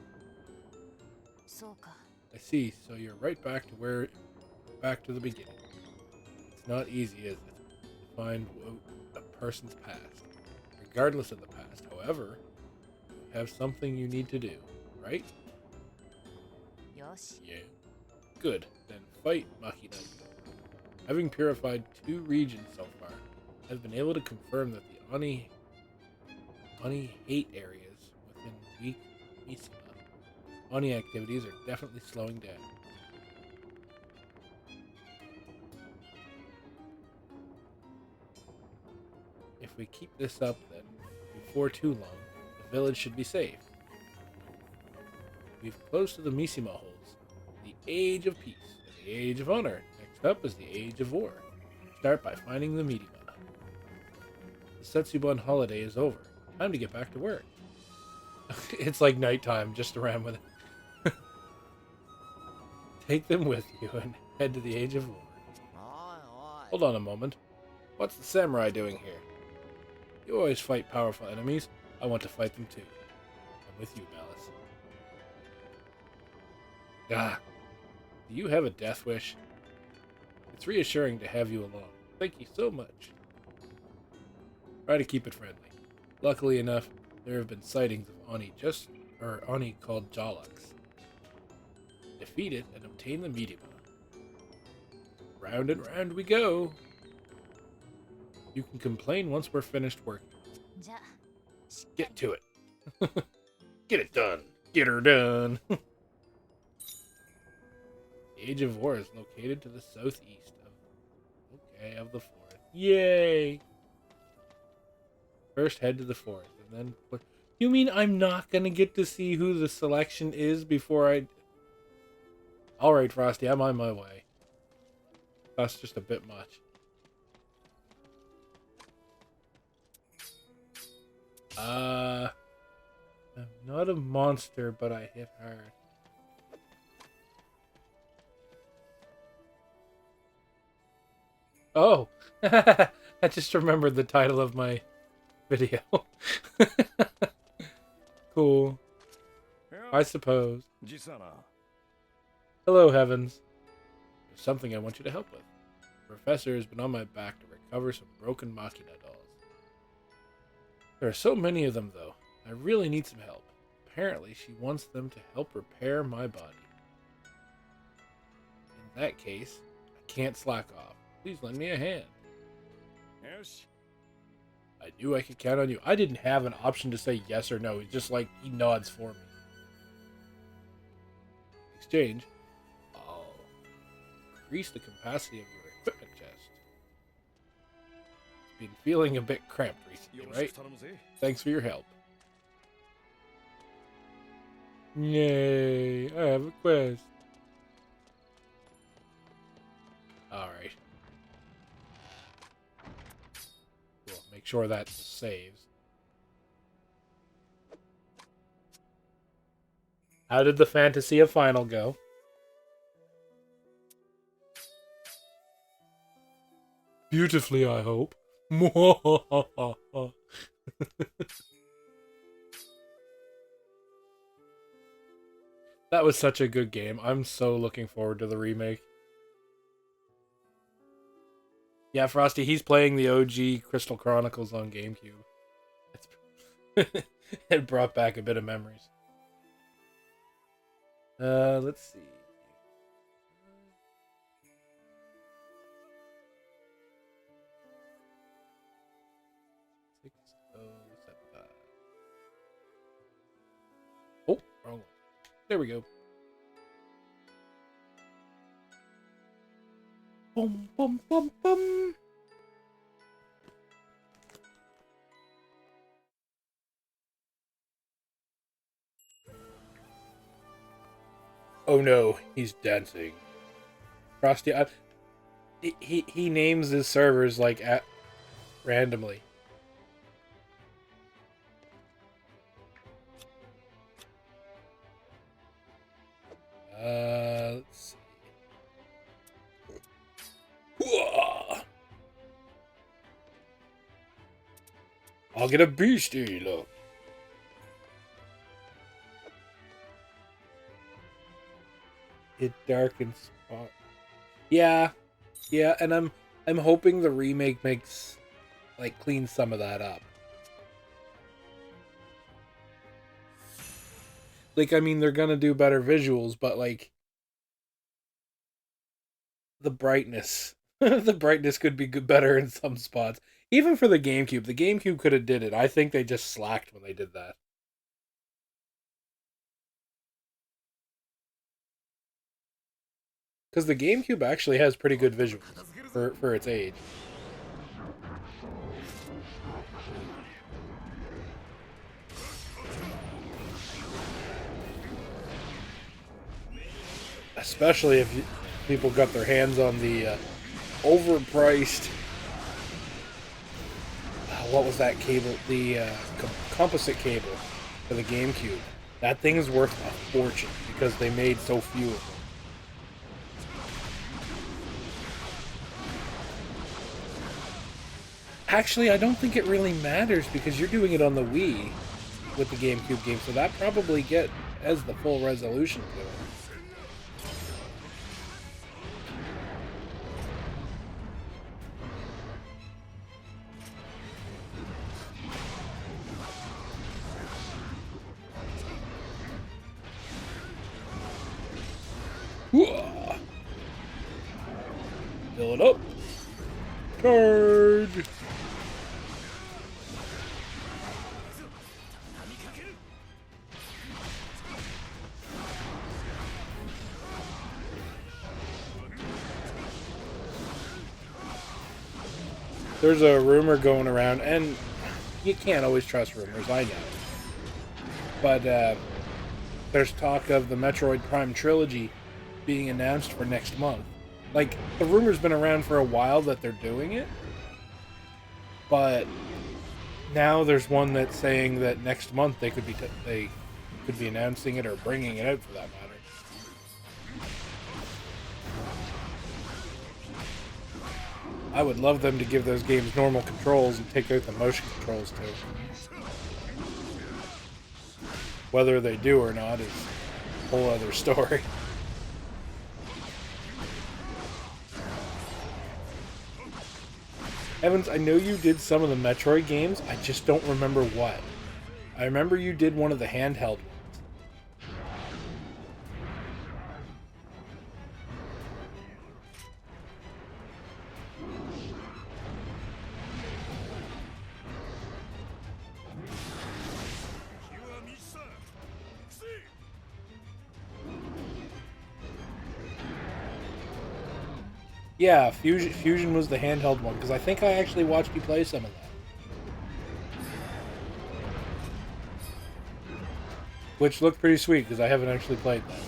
I see, so you're right back to the beginning. It's not easy, is it, to find a person's past, regardless of the past. However, you have something you need to do, right? Yeah. Good, then fight, Machina. Having purified 2 regions so far, I've been able to confirm that the Oni hate areas within weak Mishima. Oni activities are definitely slowing down. If we keep this up, then before too long, the village should be safe. We've close to the Mishima holes, the Age of Peace and the Age of Honor. Next up is the Age of War. Start by finding the Midima. The Setsuban holiday is over. Time to get back to work. It's like nighttime, just around with it. Take them with you and head to the Age of War. Hold on a moment. What's the samurai doing here? You always fight powerful enemies. I want to fight them too. I'm with you, Malice. Ah. Do you have a death wish? It's reassuring to have you along. Thank you so much. Try to keep it friendly. Luckily enough, there have been sightings of Oni called Jolux. Defeat it and obtain the Medium. Round and round we go. You can complain once we're finished working. Get to it. Get it done. Get her done. The Age of War is located to the southeast of the forest. Yay! First head to the forest and then... You mean I'm not gonna get to see who the selection is before I... Alright, Frosty, I'm on my way. That's just a bit much. I'm not a monster, but I hit hard. Oh! I just remembered the title of my video. Cool. I suppose. Hello, Heavens. There's something I want you to help with. The professor has been on my back to recover some broken Machina dolls. There are so many of them, though. I really need some help. Apparently, she wants them to help repair my body. In that case, I can't slack off. Please lend me a hand. I knew I could count on you. I didn't have an option to say yes or no. He's just like, he nods for me. Exchange. I'll increase the capacity of your equipment chest. It's been feeling a bit cramped recently, right? Thanks for your help. Yay, I have a quest. Alright. Cool, make sure that saves. How did the Fantasy of Final go? Beautifully, I hope. That was such a good game. I'm so looking forward to the remake. Yeah, Frosty, he's playing the OG Crystal Chronicles on GameCube. It brought back a bit of memories. Let's see. 6075. Oh, wrong one. There we go. Boom, boom, boom, boom. Oh no, he's dancing. Frosty, he names his servers like at randomly. Let's see. I'll get a beastie, look. It darkens spot. Yeah, and I'm hoping the remake makes cleans some of that up. I mean, they're gonna do better visuals, but the brightness, the brightness could be better in some spots. Even for the GameCube could have did it. I think they just slacked when they did that. Because the GameCube actually has pretty good visuals for its age. Especially if people got their hands on the overpriced... what was that cable? The composite cable for the GameCube. That thing's worth a fortune because they made so few of them. Actually, I don't think it really matters because you're doing it on the Wii with the GameCube game, so that probably has the full resolution to it. Whoa. Fill it up. Charge. There's a rumor going around, and you can't always trust rumors, I know. But there's talk of the Metroid Prime trilogy being announced for next month. Like, the rumor's been around for a while that they're doing it, but now there's one that's saying that next month they could be announcing it or bringing it out, for that matter. I would love them to give those games normal controls and take out the motion controls too. Whether they do or not is a whole other story. Evans, I know you did some of the Metroid games, I just don't remember what. I remember you did one of the handheld ones. Yeah, Fusion was the handheld one, because I think I actually watched you play some of that. Which looked pretty sweet, because I haven't actually played that.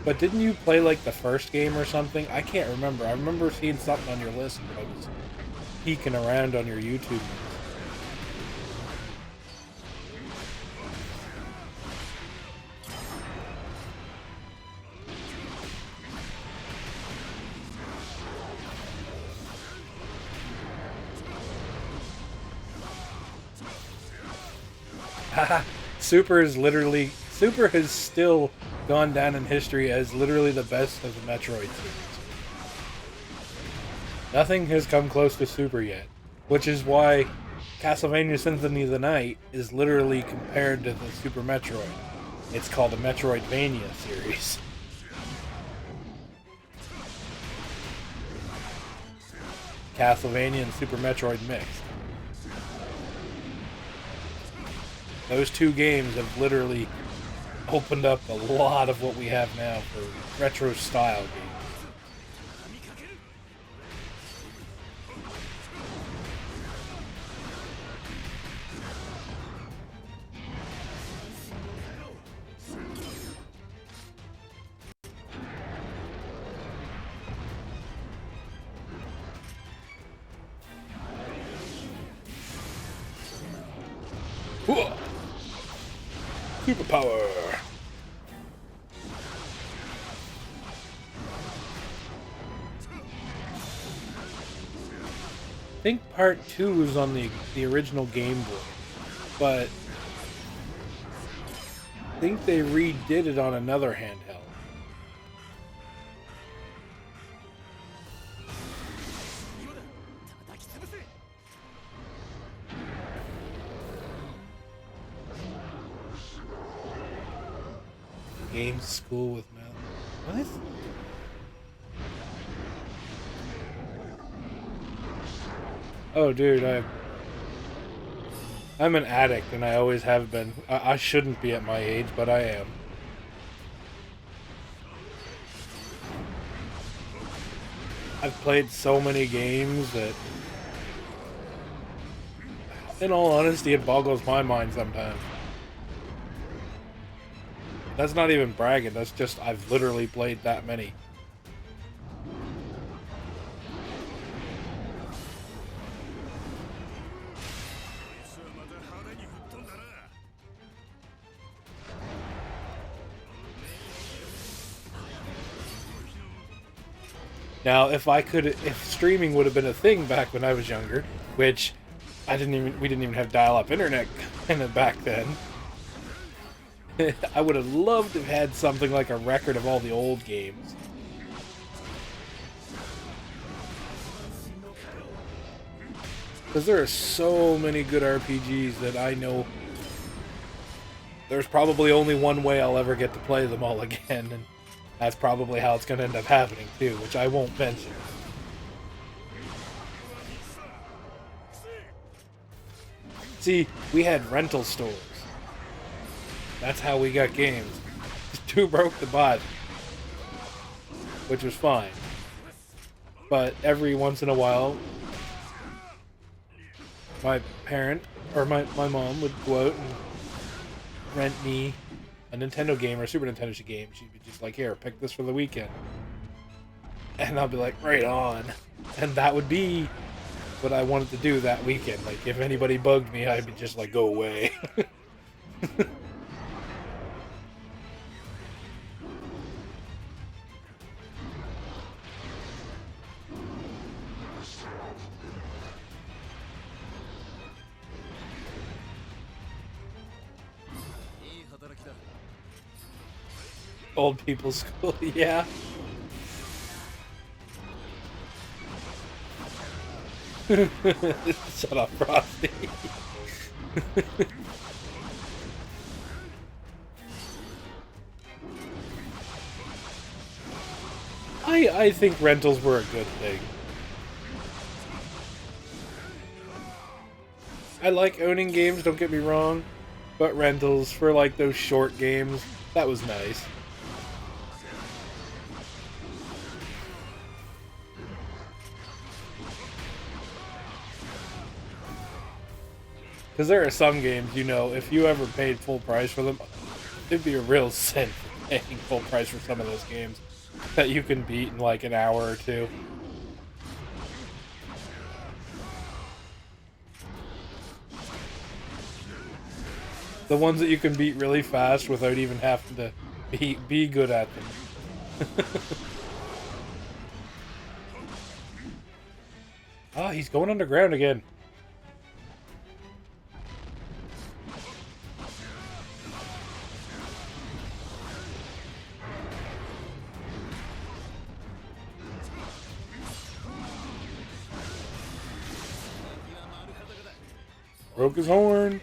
But didn't you play, like, the first game or something? I can't remember. I remember seeing something on your list, but I was peeking around on your YouTube. Super has still gone down in history as literally the best of the Metroid series. Nothing has come close to Super yet, which is why Castlevania Symphony of the Night is literally compared to the Super Metroid. It's called a Metroidvania series. Castlevania and Super Metroid mixed. Those two games have literally opened up a lot of what we have now for retro style games. Whoa. Superpower! I think part 2 was on the original Game Boy, but I think they redid it on another handheld. Game school with Mel. What? Oh, dude, I'm an addict, and I always have been. I shouldn't be at my age, but I am. I've played so many games that, in all honesty, it boggles my mind sometimes. That's not even bragging, that's just, I've literally played that many. Now, if streaming would have been a thing back when I was younger, which we didn't even have dial-up internet kind of back then, I would have loved to have had something like a record of all the old games. Because there are so many good RPGs that I know there's probably only one way I'll ever get to play them all again, and that's probably how it's going to end up happening too, which I won't mention. See, we had rental stores. That's how we got games. Two broke the bot, which was fine. But every once in a while, my parent, or my mom would go out and rent me a Nintendo game or a Super Nintendo game. She'd be just like, here, pick this for the weekend. And I'll be like, right on. And that would be what I wanted to do that weekend. Like, if anybody bugged me, I'd be just like, go away. Old people's school, yeah. Shut up, Frosty. I think rentals were a good thing. I like owning games, don't get me wrong, but rentals for like those short games, that was nice. Because there are some games, you know, if you ever paid full price for them, it'd be a real sin paying full price for some of those games that you can beat in like an hour or two. The ones that you can beat really fast without even having to be good at them. Ah, he's going underground again. Broke his horn.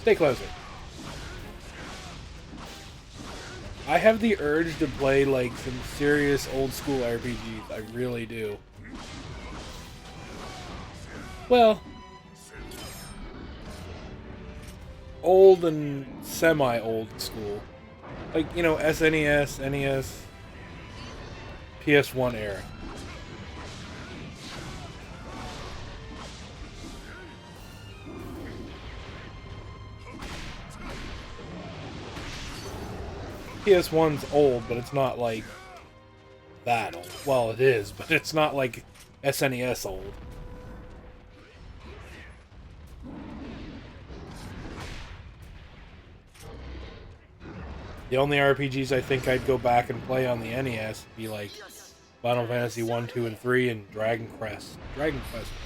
Stay closer. I have the urge to play like some serious old school RPGs. I really do. Well, old and semi-old school. Like, you know, SNES, NES, PS1 era. PS1's old, but it's not like that old. Well, it is, but it's not like SNES old. The only RPGs I think I'd go back and play on the NES would be like Final Fantasy 1, 2, and 3, and Dragon Quest. Dragon Quest 1.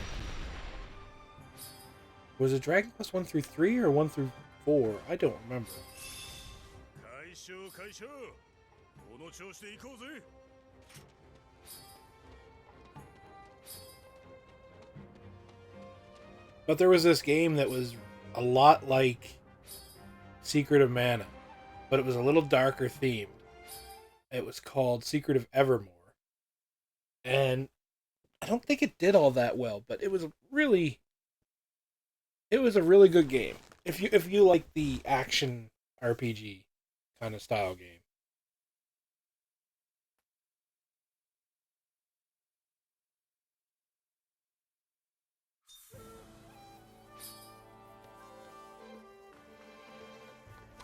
Was it Dragon Quest 1 through 3 or 1 through 4? I don't remember. But there was this game that was a lot like Secret of Mana, but it was a little darker themed. It was called Secret of Evermore. And I don't think it did all that well, but it was a really good game. If you like the action RPG kind of style game.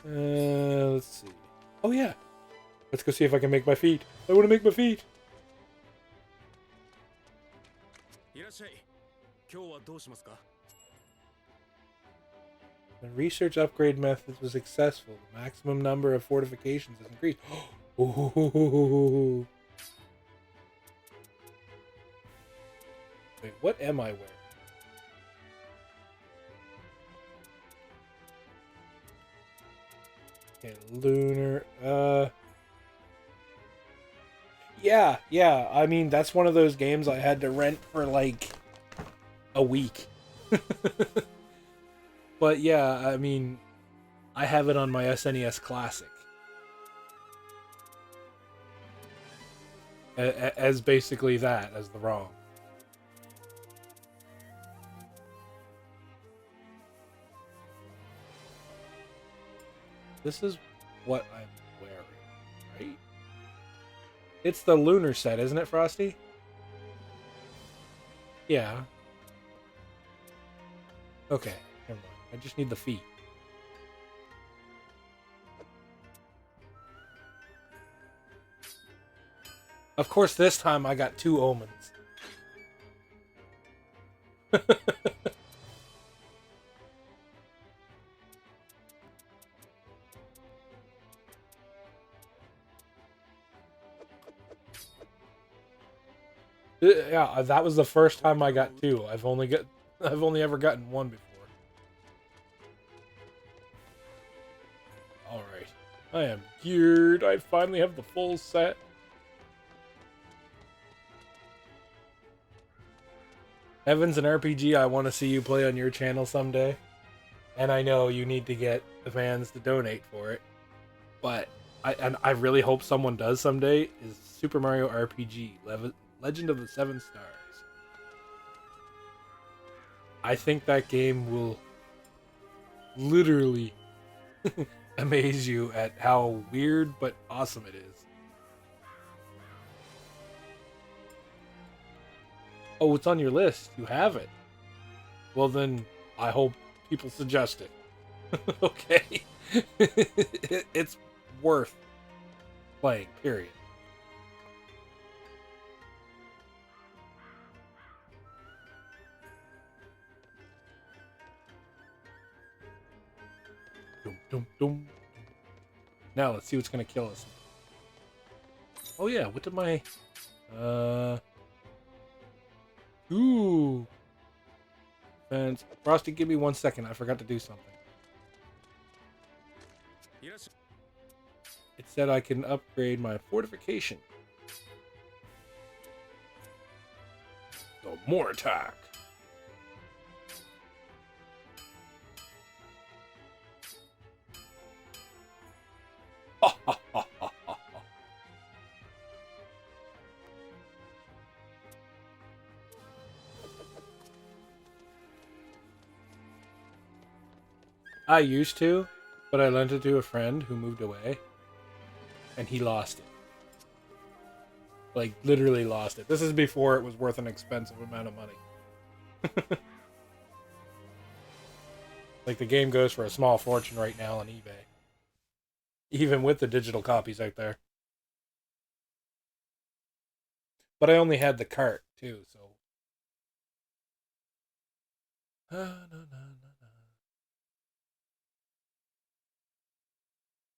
Let's see. Oh yeah. Let's go see if I can make my feet. I want to make my feet. The research upgrade method was successful. The maximum number of fortifications has increased. Ooh. Wait, what am I wearing? Okay, lunar. Yeah. I mean, that's one of those games I had to rent for like a week. But yeah, I mean, I have it on my SNES Classic. As basically that, as the ROM. This is what I'm wearing, right? It's the lunar set, isn't it, Frosty? Yeah. Okay, never mind. I just need the feet. Of course, this time I got 2 omens. Yeah, that was the first time I got 2. I've only ever gotten 1 before. Alright. I am geared. I finally have the full set. Evan's an RPG I want to see you play on your channel someday. And I know you need to get the fans to donate for it. But I really hope someone does someday, is Super Mario RPG, Legend of the Seven Stars. I think that game will literally amaze you at how weird but awesome it is. Oh, it's on your list. You have it. Well, then I hope people suggest it. Okay? It's worth playing, period. Dum, dum, dum. Now let's see what's gonna kill us. Oh yeah, what did my ooh. And Frosty, give me 1 second. I forgot to do something. It said I can upgrade my fortification. So more attack. Ha ha ha ha ha. I used to, but I lent it to a friend who moved away, and he lost it. Like, literally lost it. This is before it was worth an expensive amount of money. Like, the game goes for a small fortune right now on eBay. Even with the digital copies out there. But I only had the cart, too, so...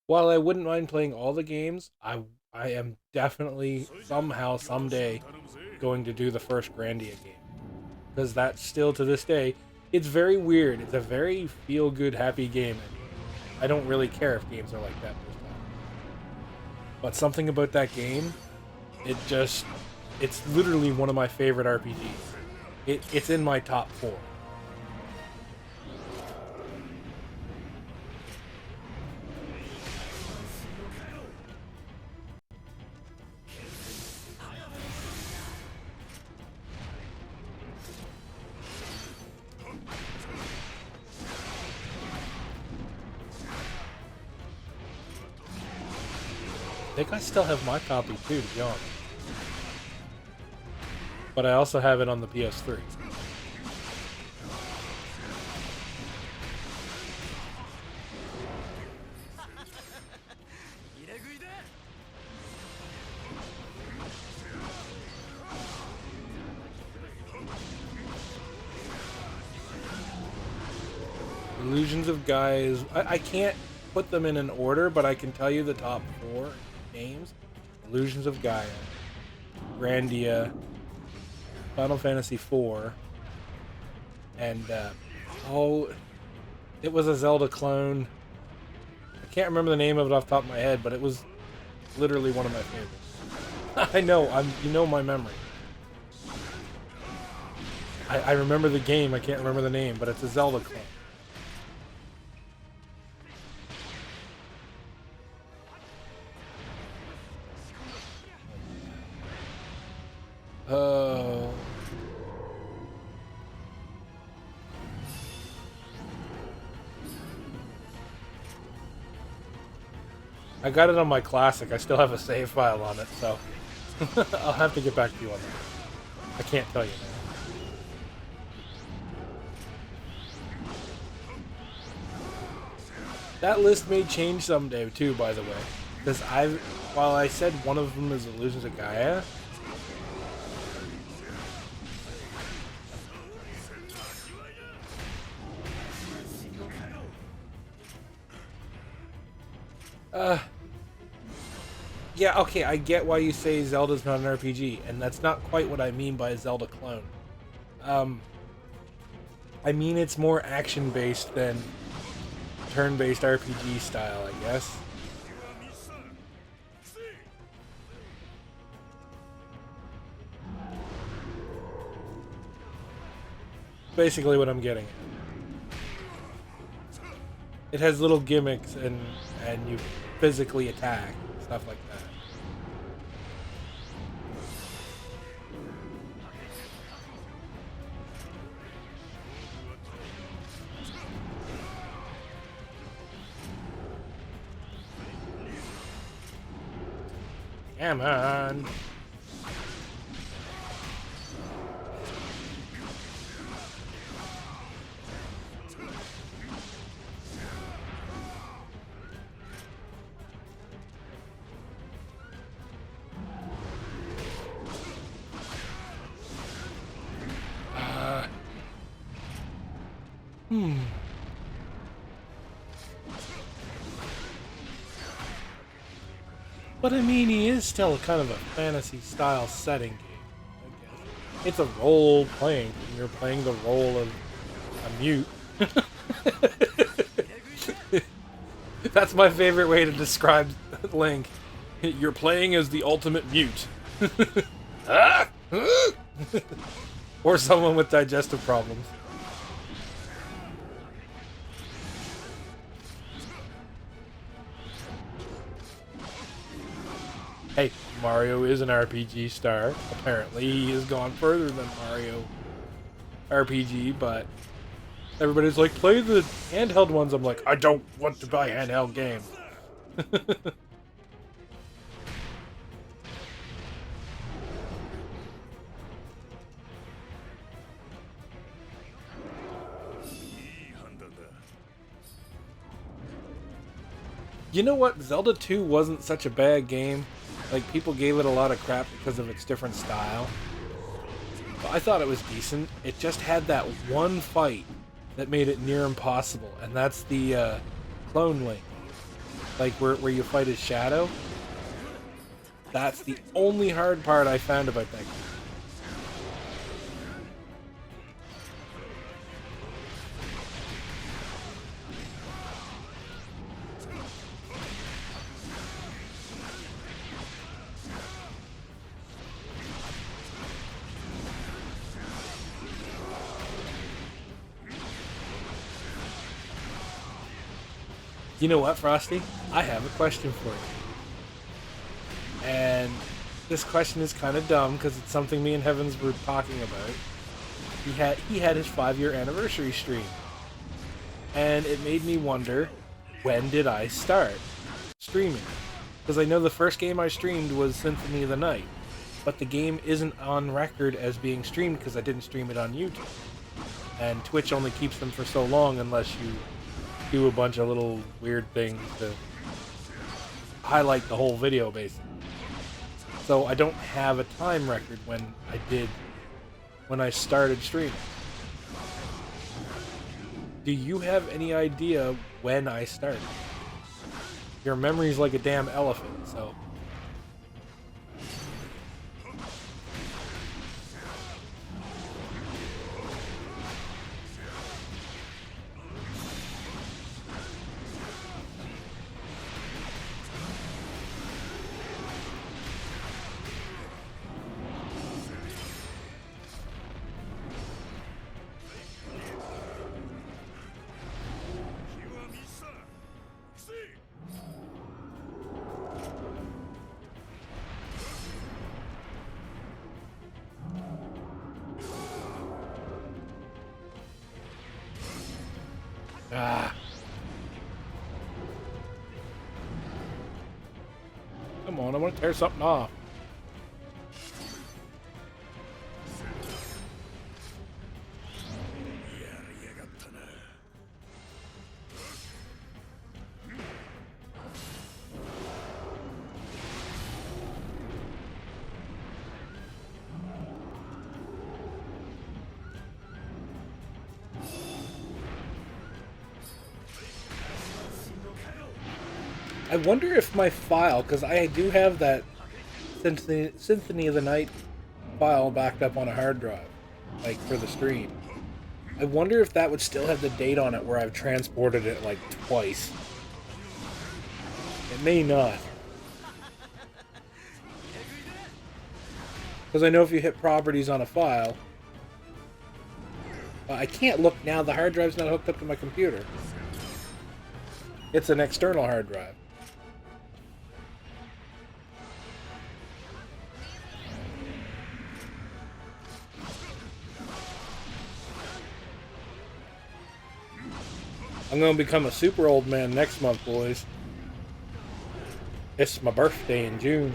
While I wouldn't mind playing all the games, I am definitely somehow, someday, going to do the first Grandia game. Because that's still, to this day, it's very weird. It's a very feel-good, happy game. And I don't really care if games are like that most time. But something about that game, it's literally one of my favorite RPGs. It's in my top 4. I think I still have my copy too, to be honest. But I also have it on the PS3. Illusions of Gaia is... I can't put them in an order, but I can tell you the top 4 games. Illusions of Gaia, Grandia, Final Fantasy IV, and, it was a Zelda clone. I can't remember the name of it off the top of my head, but it was literally one of my favorites. I know, you know my memory. I remember the game, I can't remember the name, but it's a Zelda clone. Oh. I got it on my classic. I still have a save file on it, so I'll have to get back to you on that. I can't tell you now. That list may change someday too, by the way, because while I said one of them is Illusions of Gaia, yeah, okay, I get why you say Zelda's not an RPG, and that's not quite what I mean by a Zelda clone. I mean it's more action-based than turn-based RPG style, I guess. Basically what I'm getting at. It has little gimmicks and you physically attack, stuff like that. Come on. But I mean, he is still kind of a fantasy-style setting game, I guess. It's a role-playing game. You're playing the role of a mute. That's my favorite way to describe Link. You're playing as the ultimate mute. Or someone with digestive problems. Hey, Mario is an RPG star. Apparently, he has gone further than Mario RPG, but everybody's like, play the handheld ones. I'm like, I don't want to buy handheld games. You know what? Zelda 2 wasn't such a bad game. Like, people gave it a lot of crap because of its different style. But I thought it was decent. It just had that one fight that made it near impossible, and that's the clone Link. Like, where you fight his shadow. That's the only hard part I found about that game. You know what, Frosty? I have a question for you. And this question is kind of dumb because it's something me and Heavens were talking about. He had his 5-year anniversary stream. And it made me wonder, when did I start streaming? Because I know the first game I streamed was Symphony of the Night. But the game isn't on record as being streamed because I didn't stream it on YouTube. And Twitch only keeps them for so long unless you do a bunch of little weird things to highlight the whole video, basically. So I don't have a time record when I started streaming. Do you have any idea when I started? Your memory's like a damn elephant, so... Ah. Come on, I want to tear something off. I wonder if my file, because I do have that Symphony of the Night file backed up on a hard drive, like for the stream. I wonder if that would still have the date on it where I've transported it like twice. It may not. Because I know if you hit properties on a file... I can't look now, the hard drive's not hooked up to my computer. It's an external hard drive. I'm gonna become a super old man next month, boys. It's my birthday in June.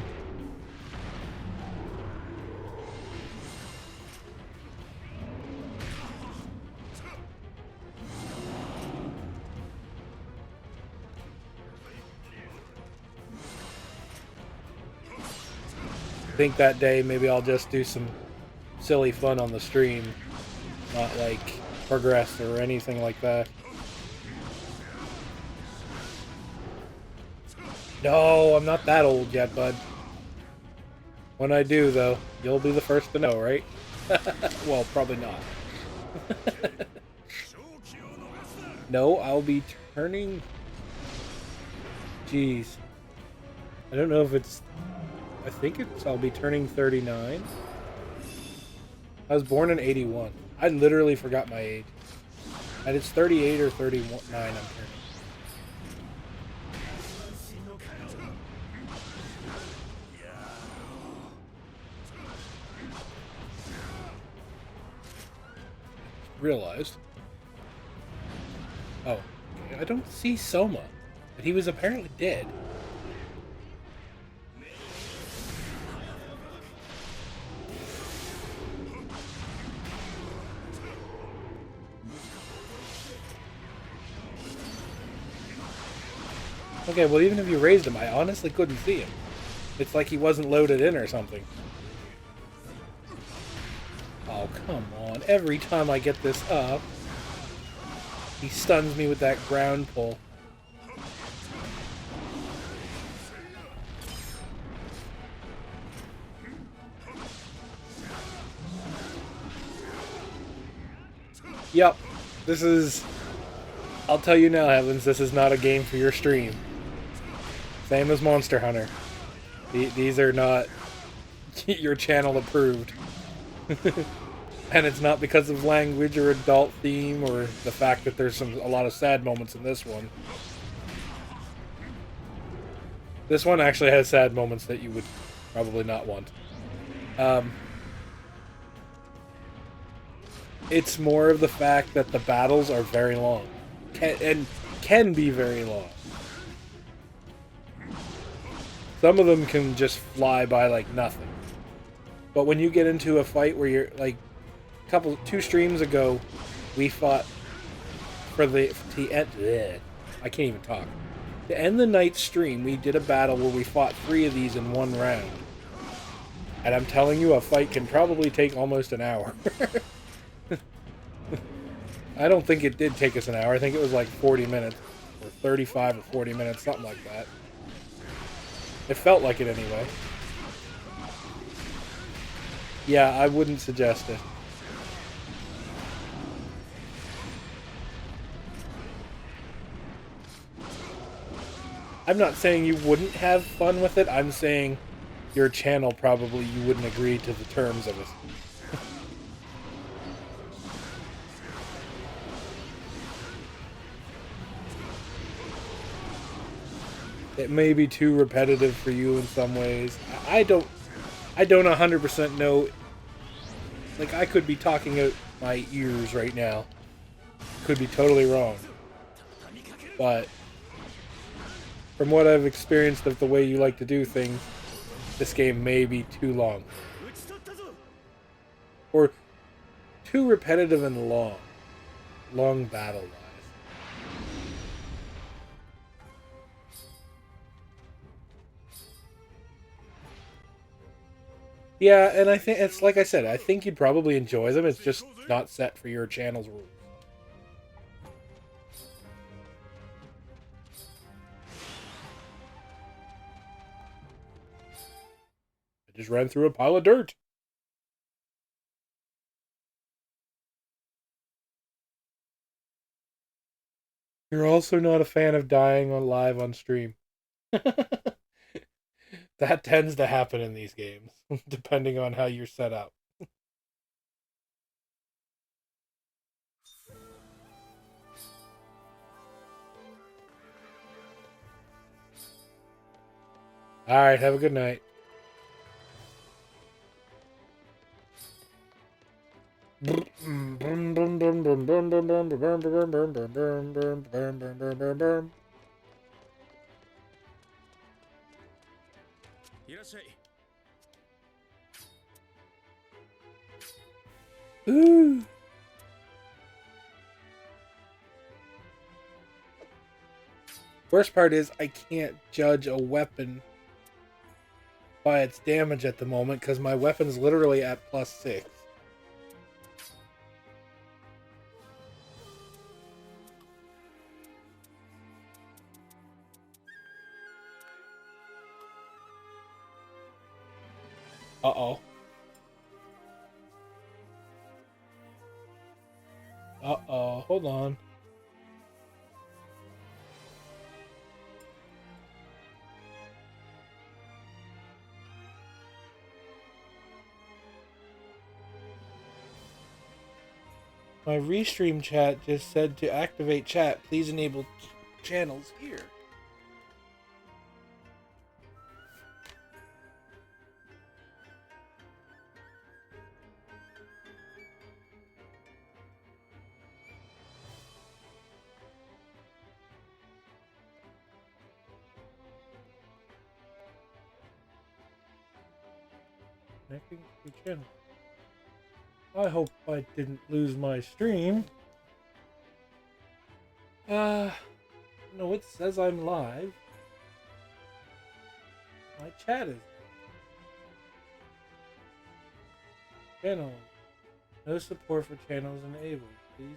I think that day maybe I'll just do some silly fun on the stream, not like progress or anything like that. No, I'm not that old yet, bud. When I do, though, you'll be the first to know, right? Well, probably not. No, I'll be turning... Jeez. I don't know if it's... I think it's... I'll be turning 39. I was born in 81. I literally forgot my age. And it's 38 or 39 I'm turning. Realized. Oh, okay. I don't see Soma, but he was apparently dead. Okay, well, even if you raised him, I honestly couldn't see him. It's like he wasn't loaded in or something. Oh, come on. Every time I get this up, he stuns me with that ground pull. Yep. This is... I'll tell you now, Heavens, this is not a game for your stream. Same as Monster Hunter. These are not your channel approved. And it's not because of language or adult theme or the fact that there's a lot of sad moments in this one. This one actually has sad moments that you would probably not want. It's more of the fact that the battles are very long. Can be very long. Some of them can just fly by like nothing. But when you get into a fight where you're like... 2 streams ago, we fought for the... I can't even talk. To end the night stream, we did a battle where we fought 3 of these in one round. And I'm telling you, a fight can probably take almost an hour. I don't think it did take us an hour. I think it was like 40 minutes. Or 35 or 40 minutes, something like that. It felt like it anyway. Yeah, I wouldn't suggest it. I'm not saying you wouldn't have fun with it. I'm saying your channel probably you wouldn't agree to the terms of it. It may be too repetitive for you in some ways. I don't 100% know. Like, I could be talking out my ears right now. Could be totally wrong. But from what I've experienced of the way you like to do things, this game may be too long. Or too repetitive and long. Long battle-wise. Yeah, and I think it's like I said, I think you'd probably enjoy them. It's just not set for your channel's rules. I just ran through a pile of dirt. You're also not a fan of dying on live on stream. That tends to happen in these games, depending on how you're set up. Alright, have a good night. Ooh. Worst part is I can't judge a weapon by its damage at the moment because my weapon's literally at +6. Uh-oh. Uh-oh, hold on. My restream chat just said to activate chat, please enable channels here. Connecting to channel. I hope I didn't lose my stream. No, it says I'm live. My chat is channel. No support for channels enabled, please.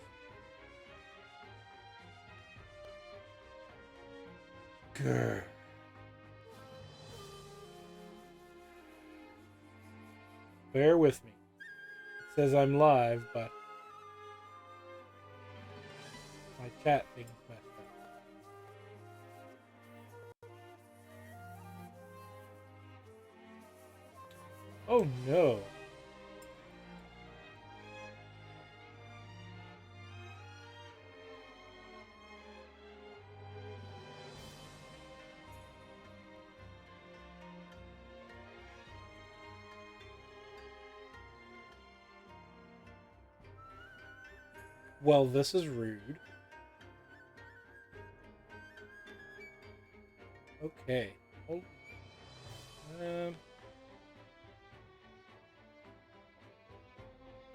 Grr. Bear with me. It says I'm live, but my chat thing's messed up. Oh no. Well, this is rude. Okay. Oh.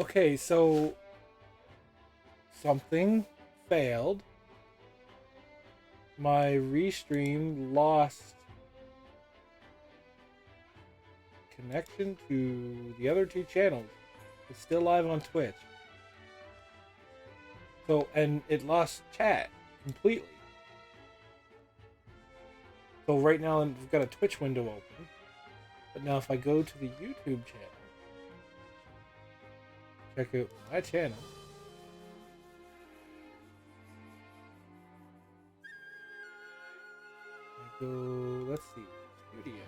Okay, so something failed. My restream lost connection to the other two channels. It's still live on Twitch. So, and it lost chat completely. So right now I've got a Twitch window open. But now if I go to the YouTube channel, check out my channel. I go, let's see, studio.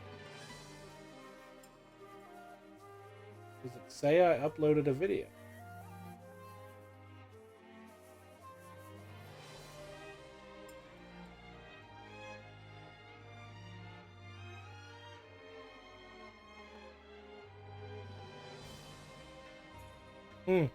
Does it say I uploaded a video? Hmm.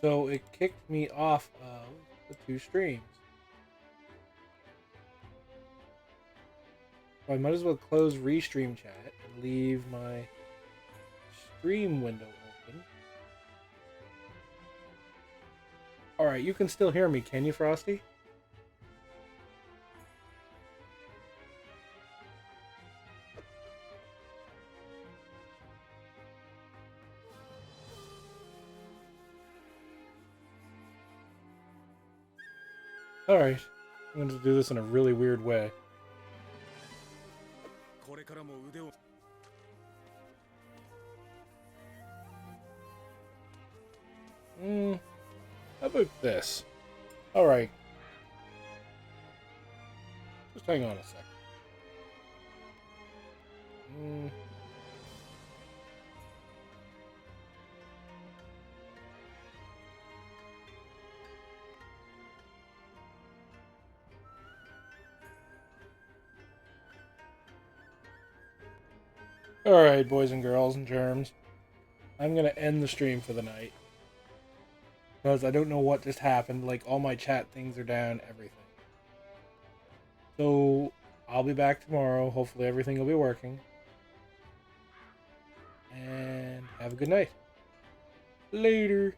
So it kicked me off of the 2 streams. So I might as well close Restream chat and leave my stream window open. Alright, you can still hear me, can you, Frosty? Alright, I'm going to do this in a really weird way. How about this? Alright. Just hang on a sec. Alright, boys and girls and germs. I'm gonna end the stream for the night. Because I don't know what just happened. Like, all my chat things are down, everything. So, I'll be back tomorrow. Hopefully everything will be working. And have a good night. Later.